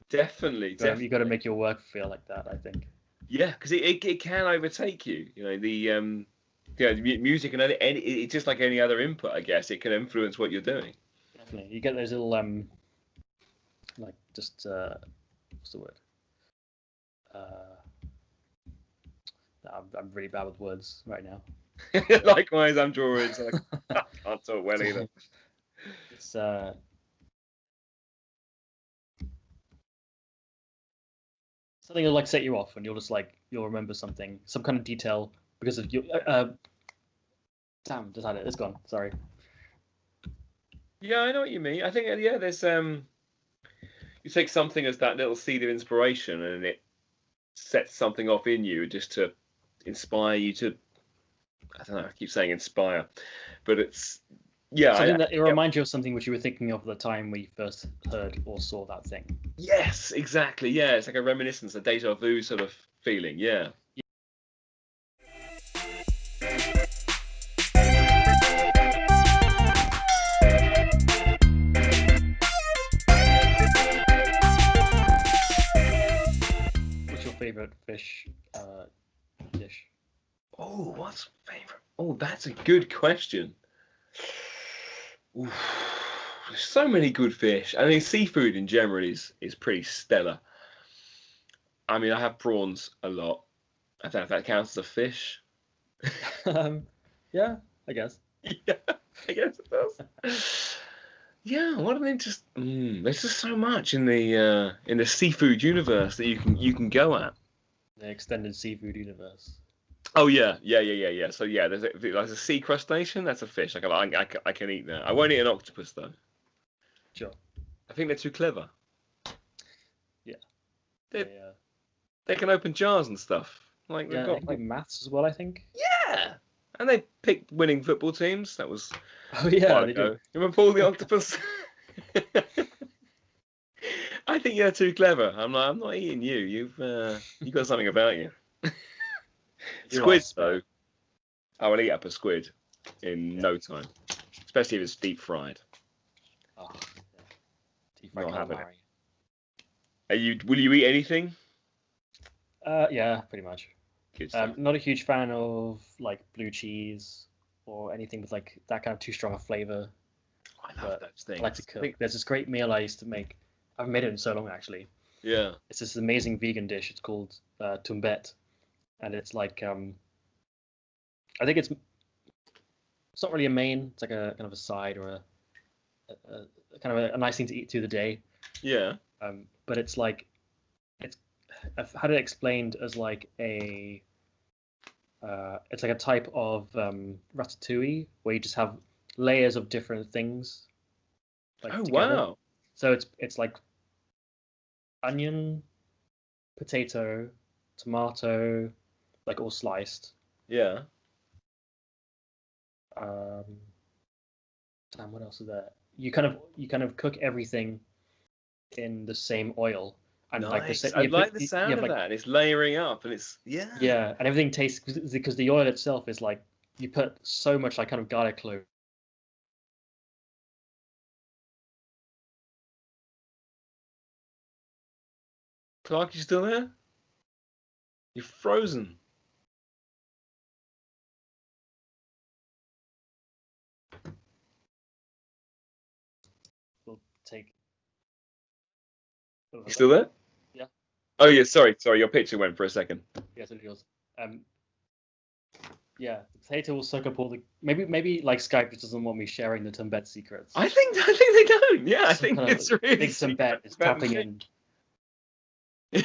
Definitely, You got to definitely. make your work feel like that, I think. Yeah, because it can overtake you. Music and it's just like any other input, I guess. It can influence what you're doing. Definitely, you get those little like just what's the word? Uh, I'm really bad with words right now. Likewise, I'm drawing, so I can't talk well either. It's something that'll like set you off, and you'll remember something, some kind of detail because of your. Damn, just had it. It's gone. Sorry. Yeah, I know what you mean. I think yeah, there's you take something as that little seed of inspiration, and it sets something off in you just to inspire you to. I don't know. I keep saying inspire, but it's yeah. Something that it Yeah. reminds you of something which you were thinking of at the time when you first heard or saw that thing. Yes, exactly. Yeah, it's like a reminiscence, a deja vu sort of feeling. Yeah. What's your favorite fish dish? Oh, what's favorite? Oh, that's a good question. Oof. There's so many good fish. I mean, seafood in general is pretty stellar. I mean, I have prawns a lot. I don't know if that counts as a fish. Yeah, I guess. Yeah, I guess it does. Yeah, what an there's just so much in the seafood universe that you can go at. The extended seafood universe. Oh yeah. So yeah, there's a sea crustacean. That's a fish. I can eat that. I won't eat an octopus though. Sure. I think they're too clever. Yeah. They They, they can open jars and stuff. Like they've yeah, they got can do maths as well, I think. yeah, and they picked winning football teams. That was Oh a yeah, while they do. ago. You remember Paul the Octopus? I think you're too clever. I'm not eating you. You got something about you. You are Squids though, I will eat up a squid in no time, especially if it's deep fried. Oh, yeah. Deep fried Not having it. calamari. Will you eat anything? Yeah, pretty much. Good stuff. Not a huge fan of like blue cheese or anything with like that kind of too strong a flavor. I love those things. I like to cook. There's this great meal I used to make. I haven't made it in so long actually. Yeah. It's this amazing vegan dish. It's called tumbet, and it's like I think it's not really a main. It's like a kind of a side or a kind of a nice thing to eat through the day. Yeah. But it's like I've had it explained as like it's like a type of ratatouille where you just have layers of different things like Oh together. wow. So it's like onion, potato, tomato, like all sliced. Yeah. Damn, what else is there? You kind of cook everything in the same oil, and Nice. like I like the you sound have of like that. It's layering up, and it's yeah, and everything tastes because the oil itself is like you put so much like kind of garlic clove. Clark, you still there? You're frozen. We'll take. You still there? Yeah. Oh yeah, sorry. Your picture went for a second. Yeah, so it goes. Yeah, the potato will soak up all the maybe like Skype just doesn't want me sharing the Timbet secrets. I think they don't. Yeah, I Some think kind of it's really big Timbet is tapping in. So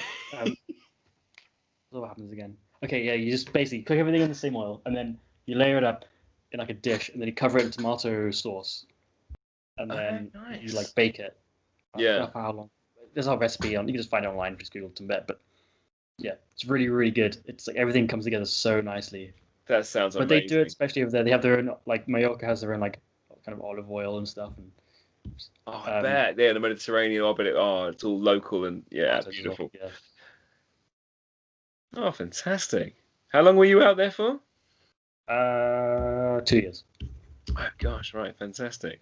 what happens again? Okay, yeah, you just basically cook everything in the same oil, and then you layer it up in like a dish, and then you cover it in tomato sauce, and then nice. you like bake it. I Yeah. don't know for how long. There's a recipe on. You can just find it online. Just Google Timbet, but yeah, it's really really good. It's like everything comes together so nicely. That sounds amazing. But they do it especially if they have their own, like Mallorca has their own like kind of olive oil and stuff. And I bet. Yeah, the Mediterranean, it's all local and beautiful. Yeah. Oh, fantastic. How long were you out there for? 2 years. Oh gosh, right, fantastic.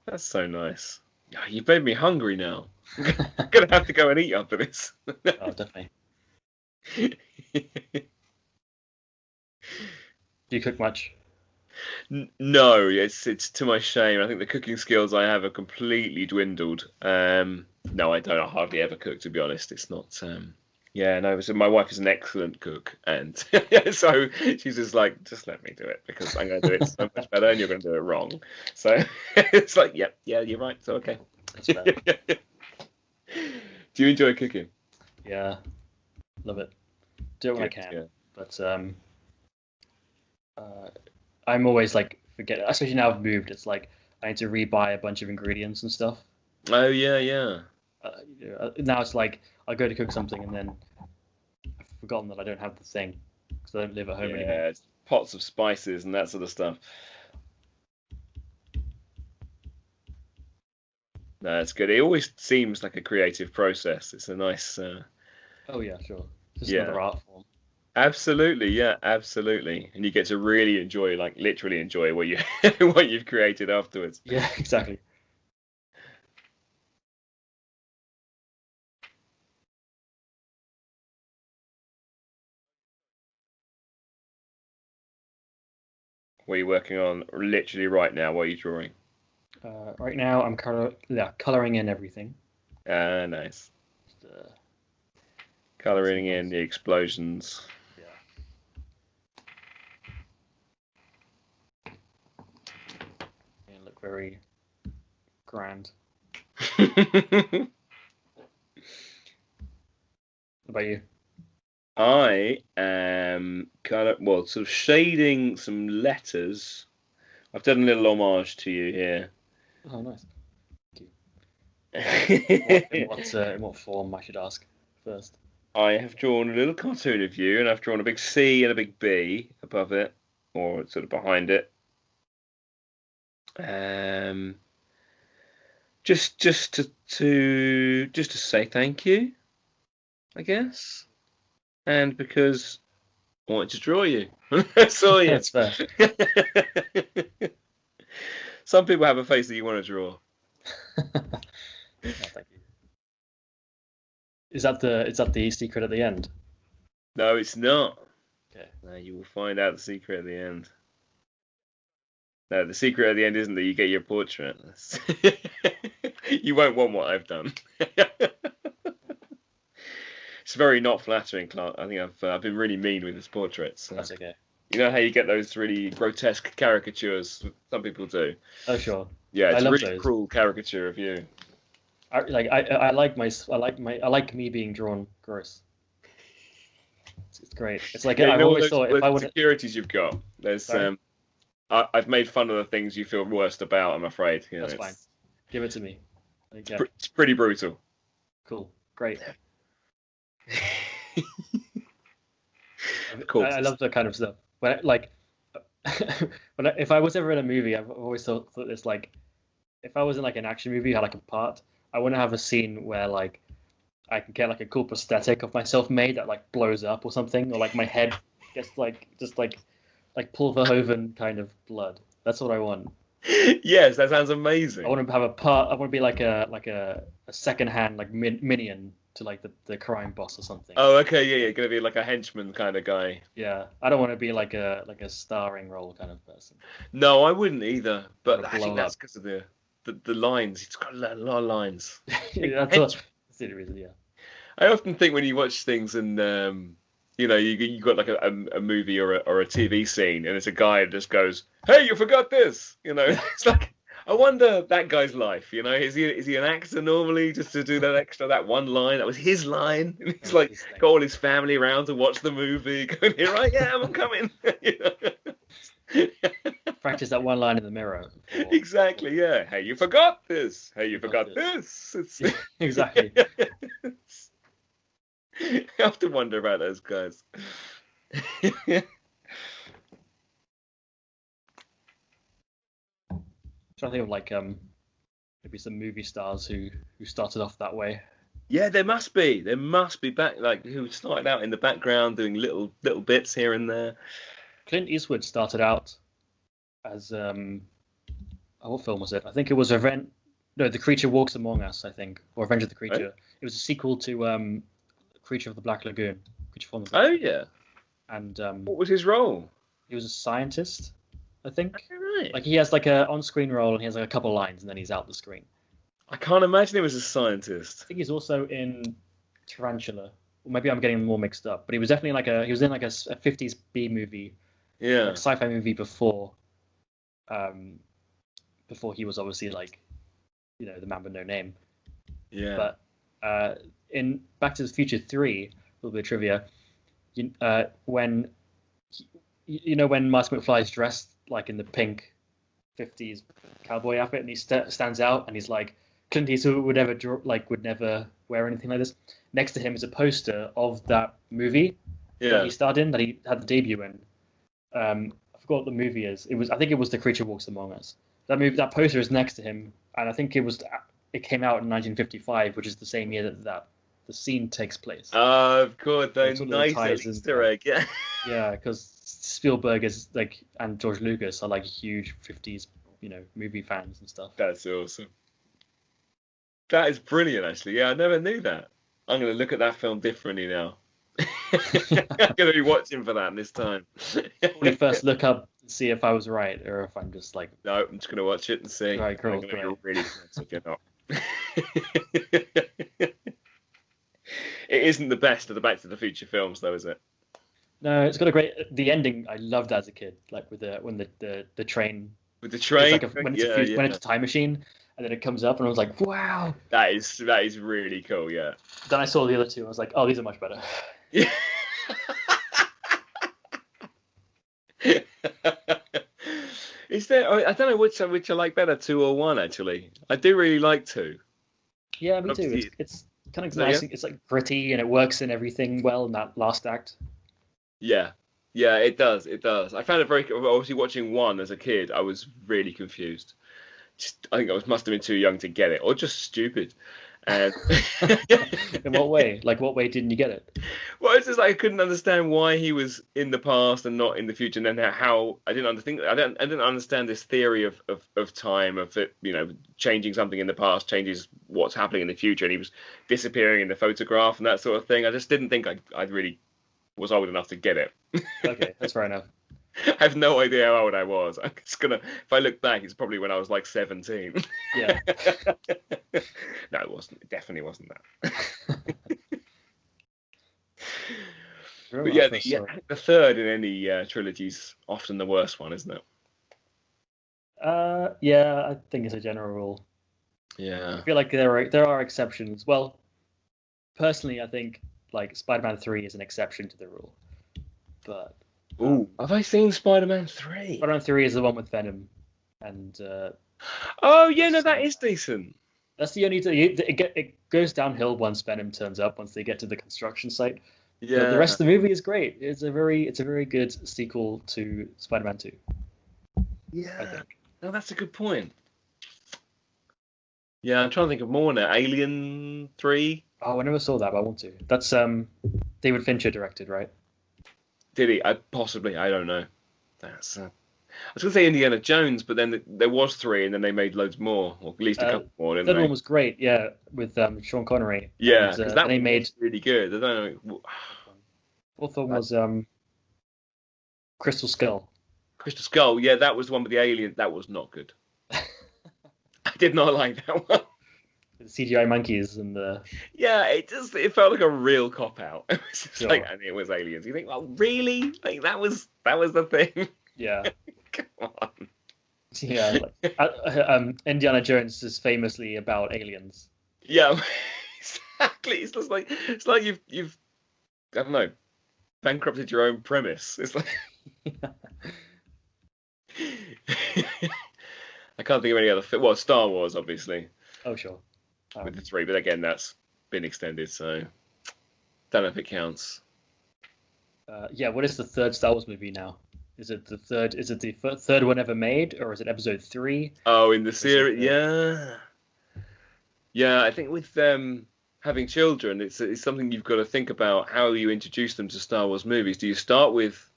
That's so nice. Oh, you've made me hungry now. I'm gonna have to go and eat after this. Oh, definitely. Do you cook much? No, it's to my shame. I think the cooking skills I have are completely dwindled. No, I don't. I hardly ever cook, to be honest. It's not. So my wife is an excellent cook, and so she's just like, just let me do it because I'm going to do it so much better, and you're going to do it wrong. So it's like, yeah, you're right. So okay. That's fair. Do you enjoy cooking? Yeah, love it. Do it when I can. Yeah. But I'm always like especially now I've moved. It's like I need to rebuy a bunch of ingredients and stuff. Oh yeah. Now it's like I go to cook something and then I've forgotten that I don't have the thing because I don't live at home anymore. Yeah, pots of spices and that sort of stuff. No, it's good. It always seems like a creative process. It's a nice. Oh yeah, sure. Just another art form. Absolutely, yeah, absolutely. And you get to really enjoy, like literally enjoy what you've created afterwards. Yeah, exactly. What are you working on literally right now? What are you drawing? Right now I'm coloring in everything. Nice. Coloring in the explosions. They look very grand. What about you? I am sort of shading some letters. I've done a little homage to you here. Oh, nice. Thank you. In what form, I should ask first? I have drawn a little cartoon of you, and I've drawn a big C and a big B above it, or sort of behind it. Just to say thank you, I guess, and because I wanted to draw you. I saw you. That's fair. Some people have a face that you want to draw. No, thank you. Is that the secret at the end? No, it's not. Okay. No, you will find out the secret at the end. No, the secret at the end isn't that you get your portrait. You won't want what I've done. It's very not flattering, Clark. I think I've been really mean with his portraits. That's okay. You know how you get those really grotesque caricatures? Some people do. Oh sure. Yeah, it's I a love really those. cruel caricature of you. I like me being drawn gross. It's great. It's like I've always thought if I would securities you've got. There's I've made fun of the things you feel worst about. I'm afraid. That's fine. Give it to me. It's pretty brutal. Cool. Great. Cool. I love that kind of stuff. If I was ever in a movie, I've always thought it's like, if I was in like an action movie, I had like a part, I want to have a scene where like I can get like a cool prosthetic of myself made that like blows up or something, or like my head gets like just like like Paul Verhoeven kind of blood. That's what I want. Yes, that sounds I amazing. want to have a part. I want to be like a second hand like minion to like the crime boss or something. Oh, okay, yeah, yeah, gonna be like a henchman kind of guy. Yeah, I don't want to be like a starring role kind of person. No, I wouldn't either. I But want to I think blow that's up. because of the lines. It's got a lot of lines. That's the reason. Yeah. I often think when you watch things and you got like a movie or a TV scene and it's a guy that just goes, "Hey, you forgot this," It's like I wonder that guy's life. Is he an actor normally just to do that one line? That was his line. And he's That was like his thing. got all his family around to watch the movie, going, "Here I am, I'm coming." Practice that one line in the mirror. Exactly. Yeah. Hey, you forgot this. Hey, you Forgot forgot this. It's Exactly. I have to wonder about those guys. Trying to think of like maybe some movie stars who started off that way. Yeah, there must be. There must be back like who started out in the background doing little bits here and there. Clint Eastwood started out as what film was it? I think it was The Creature Walks Among Us, I think, or Revenge of the Creature. Right? It was a sequel to Creature of the Black Lagoon, Creature from the Oh Black yeah. Lagoon. And What was his role? he was a scientist, I think. Right. Like he has like a on-screen role and he has like a couple lines and then he's out the screen. I can't imagine he was a scientist. I think he's also in Tarantula. Or maybe I'm getting them all mixed up, but he was definitely he was in like a 50s B movie, Yeah. like sci-fi movie before he was obviously like, the man with no name. Yeah. But in Back to the Future 3, a little bit of trivia, when when Marty McFly's dressed like in the pink 50s cowboy outfit and he stands out and he's like, Clint Eastwood would never wear anything like this. Next to him is a poster of that movie that he starred in, that he had the debut in. I forgot what the movie is. I think it was The Creature Walks Among Us. That poster is next to him, and I think it came out in 1955, which is the same year that the scene takes place. Of course, It's the all little nice ties in Easter there. egg. Yeah. Yeah, because Spielberg is like, and George Lucas are like huge 50s, movie fans and stuff. That's awesome. That is brilliant, actually. Yeah, I never knew that. I'm going to look at that film differently now. I'm going to be watching for that this time. Probably first look up and see if I was right or if I'm just like, No, I'm just going to watch it and see. Right, cool, I'm going to be really close if you're not. It isn't the best of the Back to the Future films, though, is it? no, it's got the ending I loved as a kid, like with when the train, With the train? it's like when it's a time machine and then it comes up and I was like, wow. That is really cool, yeah. Then I saw the other two and I was like, oh, these are much better. Yeah. Is there? I don't know which I like better, 2 or 1. Actually, I do really like 2. Yeah, me too. Obviously- It's kind of So, nice. yeah. It's like gritty and it works in everything well in that last act. Yeah, yeah, it does. It does. I found it very. Obviously, watching 1 as a kid, I was really confused. I think must have been too young to get it, or just stupid. And In what way? Like, what way didn't you get it? well, it's just like I couldn't understand why he was in the past and not in the future, and then how I didn't understand this theory of time, of it, changing something in the past changes what's happening in the future, and he was disappearing in the photograph and that sort of thing. I just didn't think I really was old enough to get it. Okay, that's fair enough. I have no idea how old I was. I'm just gonna, if I look back, it's probably when I was like 17. Yeah. No, it wasn't. It definitely wasn't that. But yeah, the third in any trilogy's often the worst one, isn't it? Yeah, I think it's a general rule. Yeah. I feel like there are exceptions. Well, personally, I think like Spider-Man 3 is an exception to the rule. But Ooh, have I seen Spider-Man 3? Spider-Man 3 is the one with Venom, and Oh yeah, no, that is decent. that's the only it goes downhill once Venom turns up, once they get to the construction site. Yeah. But the rest of the movie is great. It's a very good sequel to Spider-Man 2. I Yeah. think. No, that's a good point. Yeah, I'm trying to think of more now. Alien 3. Oh, I never saw that, but I want to. That's David Fincher directed, right? Did he? Possibly. I don't know. That's. I was going to say Indiana Jones, but then there was 3, and then they made loads more, or at least a couple more, didn't Third they? one was great, yeah, with Sean Connery. Yeah, And because that they one made was really good. I don't know. fourth one was Crystal Skull. Crystal Skull, yeah, that was the one with the alien. That was not good. I did not like that one. The CGI monkeys and the Yeah, it felt like a real cop out. It was just Sure. like, and it was aliens. You think, well, really? Like that was the thing. yeah. Come on. Yeah, Indiana Jones is famously about aliens. Yeah, exactly. It's like you've I don't know, bankrupted your own premise. It's like I can't think of any other well, Star Wars obviously Oh, sure. with the 3, but again that's been extended, so don't know if it counts. Yeah, what is the third Star Wars movie now? Is it the third? Is it the third one ever made, or is it Episode 3? Oh, in the series, yeah. Yeah, I think with having children, it's something you've got to think about how you introduce them to Star Wars movies. Do you start with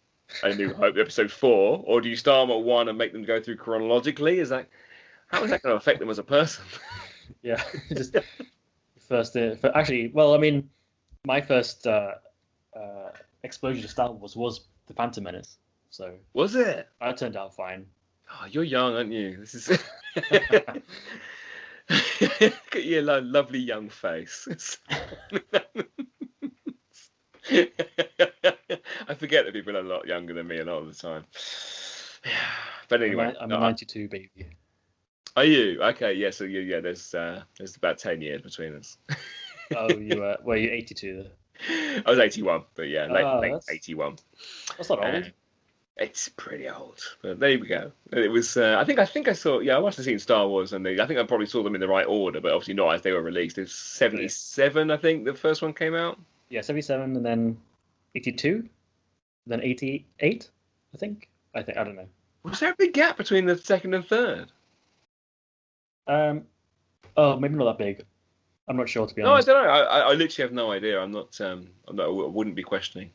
A New Hope, Episode 4, or do you start them at 1 and make them go through chronologically? How is that going to affect them as a person? Yeah, just first. Actually, well, I mean, my first exposure to Star Wars was The Phantom Menace, so Was it? that turned out fine. Oh, you're young, aren't you? This is. Look at your lovely young face. I forget that people are a lot younger than me a lot of the time. But anyway, I'm a 92 baby. Are you? Okay, yeah. So yeah, there's about 10 years between us. Oh, you were you 82? I was 81, but yeah, late that's 81. That's not old. It's pretty old, but there we go. It was. I think I saw. Yeah, I must have seen Star Wars, and I think I probably saw them in the right order, but obviously not as they were released. It's 77, I think, the first one came out. Yeah, 77, and then 82, then 88. I think. I don't know. Was there a big gap between the second and third? Oh, maybe not that big. I'm not sure, to be No, I honest. don't know. I literally have no idea. I'm not. I wouldn't be questioning.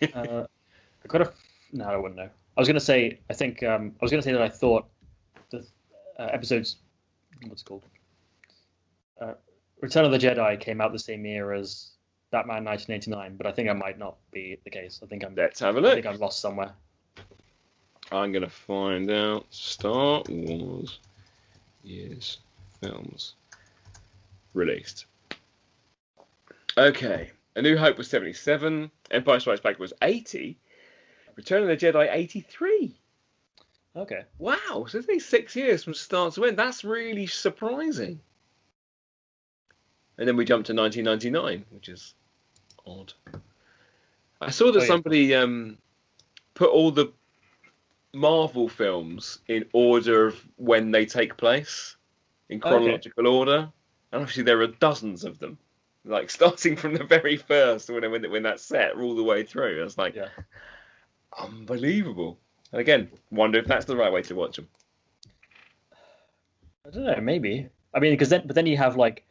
I got a. No, I wouldn't know. I was gonna say. I think. I was gonna say that I thought the episodes. What's it called? Return of the Jedi came out the same year as Batman 1989, but I think I might not be the case. Let's have a I look. think I'm lost somewhere. I'm gonna find out. Star Wars years films released. Okay, A New Hope was 77. Empire Strikes Back was 80. Return of the Jedi 83. Okay. Wow, so it's only 6 years from start to end. That's really surprising. And then we jumped to 1999, which is odd. I saw that somebody put all the Marvel films in order of when they take place, in chronological order. And obviously there are dozens of them, like starting from the very first when that's set all the way through. It's like unbelievable. And again, wonder if that's the right way to watch them. I don't know, maybe. I mean, but then you have like,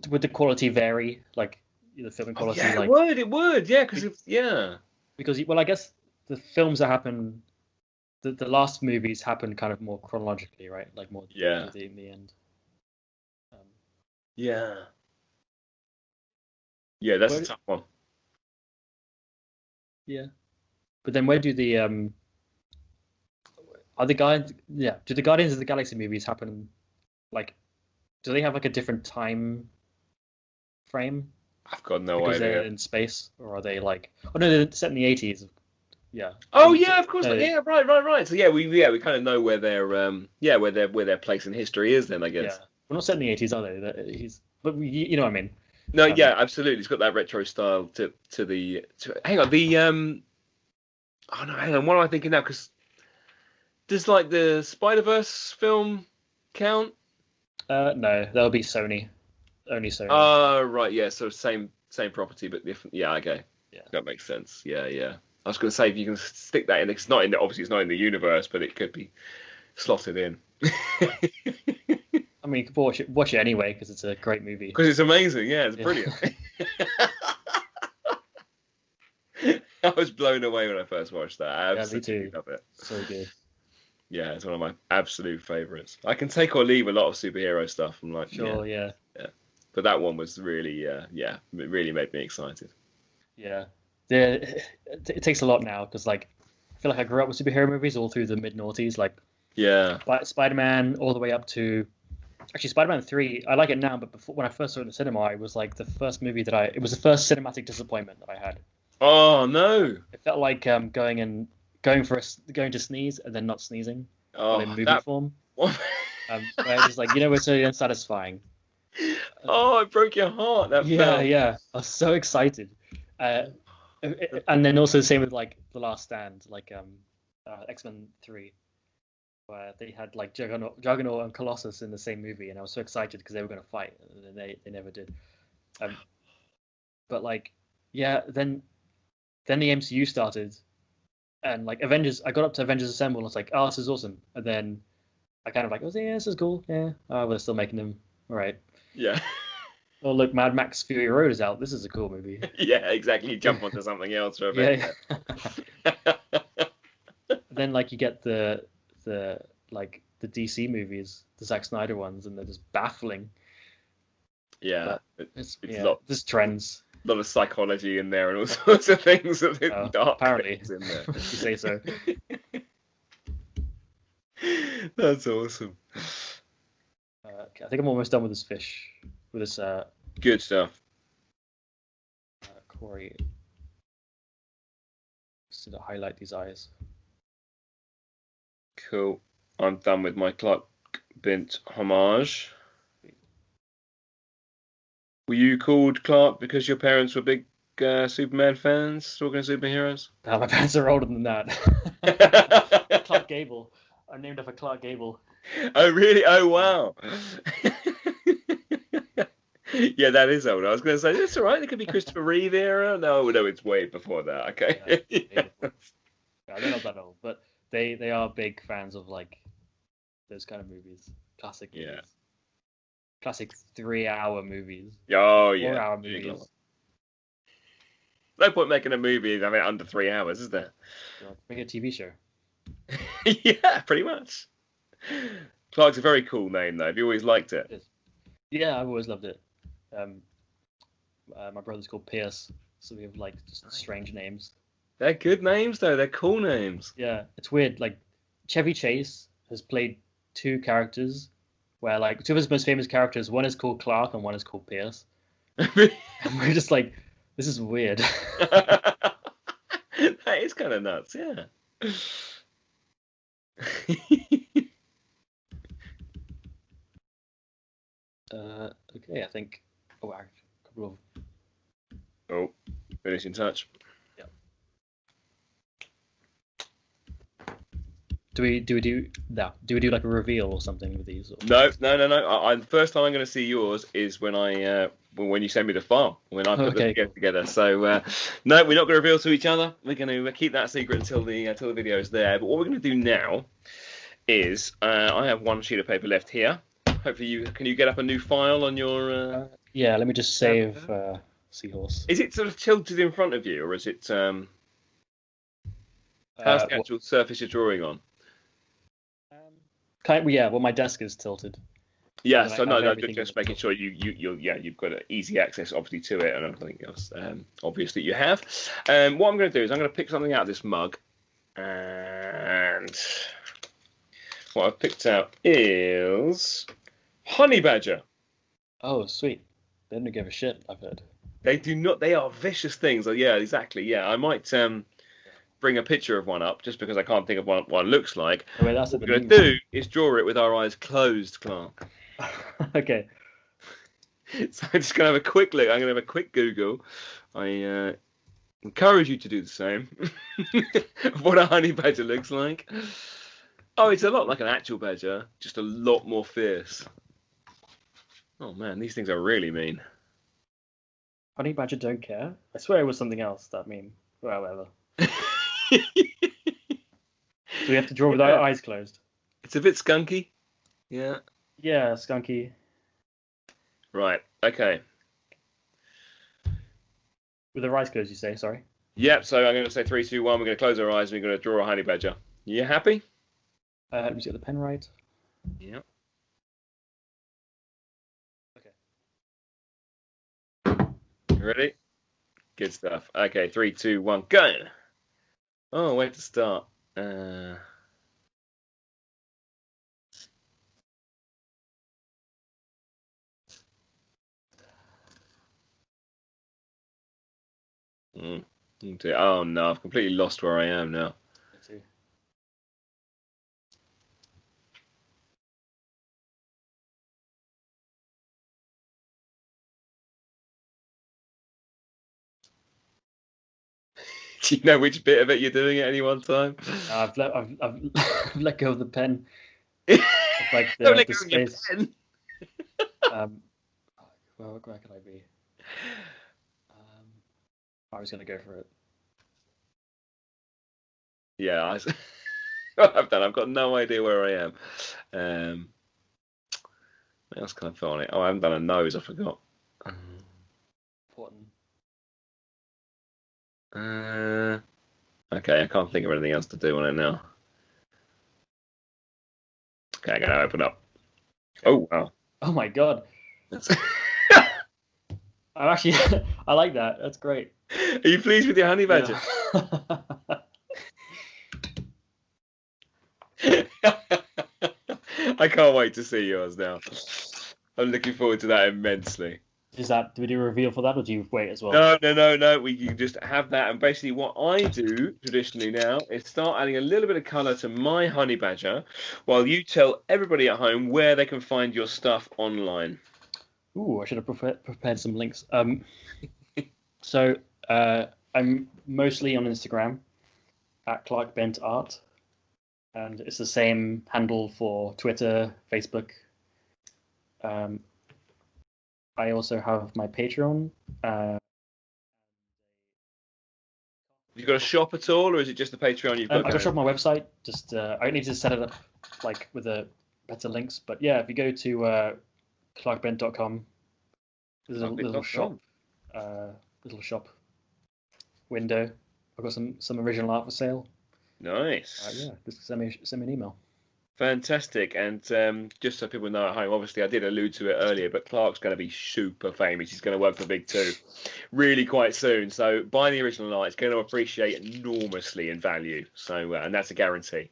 would the quality vary? Like the filming quality? Yeah, like, it would, yeah, because Because I guess the films that happen, the last movies happen kind of more chronologically, right? Like more in the end. Yeah, that's a tough one. Yeah, but then where do the do the Guardians of the Galaxy movies happen? Like, do they have like a different time frame? I've got no because idea. They're in space, or are they like? Oh no, they're set in the 80s. Yeah. Oh yeah, of course. Yeah, right. So we kind of know where their where their place in history is then, I guess. Yeah, we're not set in the 80s, are they? But you know what I mean. No, yeah, absolutely. It's got that retro style to hang on, the oh no, hang on, what am I thinking now? Because does like the Spider-Verse film count? No, that'll be Sony. Only Sony. Right, yeah, so same property but different. Yeah, okay. Yeah. That makes sense. Yeah. I was going to say if you can stick that in, it's not in the, obviously it's not in the universe, but it could be slotted in. I mean, you could watch it anyway because it's a great movie. Because it's amazing, yeah, it's brilliant. I was blown away when I first watched that. I Yeah, me absolutely too. love it. So good. Yeah, it's one of my absolute favorites. I can take or leave a lot of superhero stuff. I'm like, Sure, yeah. yeah. But that one was really, yeah, it really made me excited. Yeah. It takes a lot now because like I feel like I grew up with superhero movies all through the mid noughties, like Yeah. Spider-Man all the way up to actually Spider-Man 3. I like it now, but before when I first saw it in the cinema, it was like the first movie that it was the first cinematic disappointment that I had. Oh no. It felt like going to sneeze and then not sneezing, but in Oh, movie that. form. Where it's just like it's so unsatisfying. Oh, it broke your heart. That Yeah, film. yeah. I was so excited. Uh, and then also the same with like The Last Stand, like X-Men 3, where they had like Juggernaut and Colossus in the same movie, and I was so excited because they were going to fight, and then they never did. But like, yeah, then the MCU started, and like Avengers, I got up to Avengers Assemble, and I was like, oh, this is awesome. And then I kind of like, oh yeah, this is cool. Yeah, oh, we're still making them. All right. Yeah. Oh look, Mad Max Fury Road is out. This is a cool movie. Yeah, exactly. You jump onto something else for a bit. Yeah. Then like you get the DC movies, the Zack Snyder ones, and they're just baffling. Yeah. But It's there's trends. a lot of psychology in there and all sorts of things that dark Apparently, things in there. if you say so. That's awesome. Okay, I think I'm almost done with this fish. With this Good stuff. Corey. Just to highlight these eyes. Cool. I'm done with my Clark Bint homage. Were you called Clark because your parents were big Superman fans, talking of superheroes? My parents are older than that. Clark Gable. I'm named after Clark Gable. Oh, really? Oh, wow. Yeah, that is old. I was going to say, that's all right. It could be Christopher Reeve era. No, it's way before that. Okay. Yeah, they're not that old, but they are big fans of like those kind of movies, classic movies, classic 3-hour movies, Oh, yeah. 4-hour movies. No point making a movie, under 3 hours, is there? Make a TV show. Yeah, pretty much. Clark's a very cool name, though. Have you always liked it? Yeah, I've always loved it. My brother's called Pierce, so we have like just strange names. They're good names, though. They're cool names. Yeah, it's weird. Like Chevy Chase has played 2 characters, where like 2 of his most famous characters, one is called Clark and one is called Pierce. And we're just like, this is weird. That is kind of nuts, yeah. Okay, I think. Oh, a couple of. Oh, finishing touch. Yeah. Do we do like a reveal or something with these? Or? No. The first time I'm going to see yours is when when you send me the file, when I put them together. So no, we're not going to reveal to each other. We're going to keep that secret until the video is there. But what we're going to do now is I have one sheet of paper left here. Hopefully, can you get up a new file on your? Yeah, let me just save Seahorse. Is it sort of tilted in front of you, or is it how's the actual surface you're drawing on? Yeah. Well, my desk is tilted. Yeah, so no, just making sure you've got easy access, obviously, to it and everything else. Obviously, you have. What I'm going to do is I'm going to pick something out of this mug, and what I've picked out is honey badger. Oh, sweet. They don't give a shit, I've heard. They do not. They are vicious things. Yeah, exactly. Yeah, I might bring a picture of one up just because I can't think of what one looks like. Oh, wait, that's what we're going to do is draw it with our eyes closed, Clark. Okay. So I'm just going to have a quick look. I'm going to have a quick Google. I encourage you to do the same. What a honey badger looks like. Oh, it's a lot like an actual badger, just a lot more fierce. Oh man, these things are really mean. Honey badger don't care? I swear it was something else that mean. Well, whatever. Do we have to draw with our eyes closed? It's a bit skunky. Yeah. Yeah, skunky. Right, okay. With our eyes closed, you say? Sorry. Yep. So I'm going to say 3, 2, 1. We're going to close our eyes and we're going to draw a honey badger. You happy? Let me get the pen right. Yep. Okay. You ready? Good stuff. Okay, 3, 2, 1, go. Oh, where to start? Oh no, I've completely lost where I am now. Me too. Do you know which bit of it you're doing at any one time? I've let go of the pen. Like Don't the let go of your space. pen. Um, where can I be? I was gonna go for it. Yeah, I've done. I've got no idea where I am. What else can I put on it? Oh, I haven't done a nose. I forgot. Important. Okay, I can't think of anything else to do on it now. Okay, I'm gonna open up. Oh wow. Oh my god. I'm actually I like that. That's great. Are you pleased with your honey badger? Yeah. I can't wait to see yours now. I'm looking forward to that immensely. Do we do a reveal for that, or do you wait as well? No. We can just have that. And basically, what I do traditionally now is start adding a little bit of colour to my honey badger, while you tell everybody at home where they can find your stuff online. Ooh, I should have prepared some links. So I'm mostly on Instagram at Clark Bent Art, and it's the same handle for Twitter, Facebook. I also have my Patreon. Have you got a shop at all, or is it just the Patreon you've got I got a going? shop on my website. Just I need to set it up like with a better links. But yeah, if you go to clarkbent.com, there's a little shop window. I've got some original art for sale. Nice. Yeah, just send me an email. Fantastic. And just so people know at home, obviously I did allude to it earlier, but Clark's going to be super famous. He's going to work for Big Two really quite soon. So buying the original art is going to appreciate enormously in value. So, and that's a guarantee.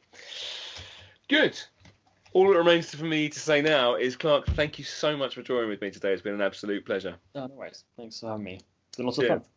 Good. All that remains for me to say now is, Clark, thank you so much for drawing with me today. It's been an absolute pleasure. No worries. Thanks for having me. It's been lots of Cheers. fun.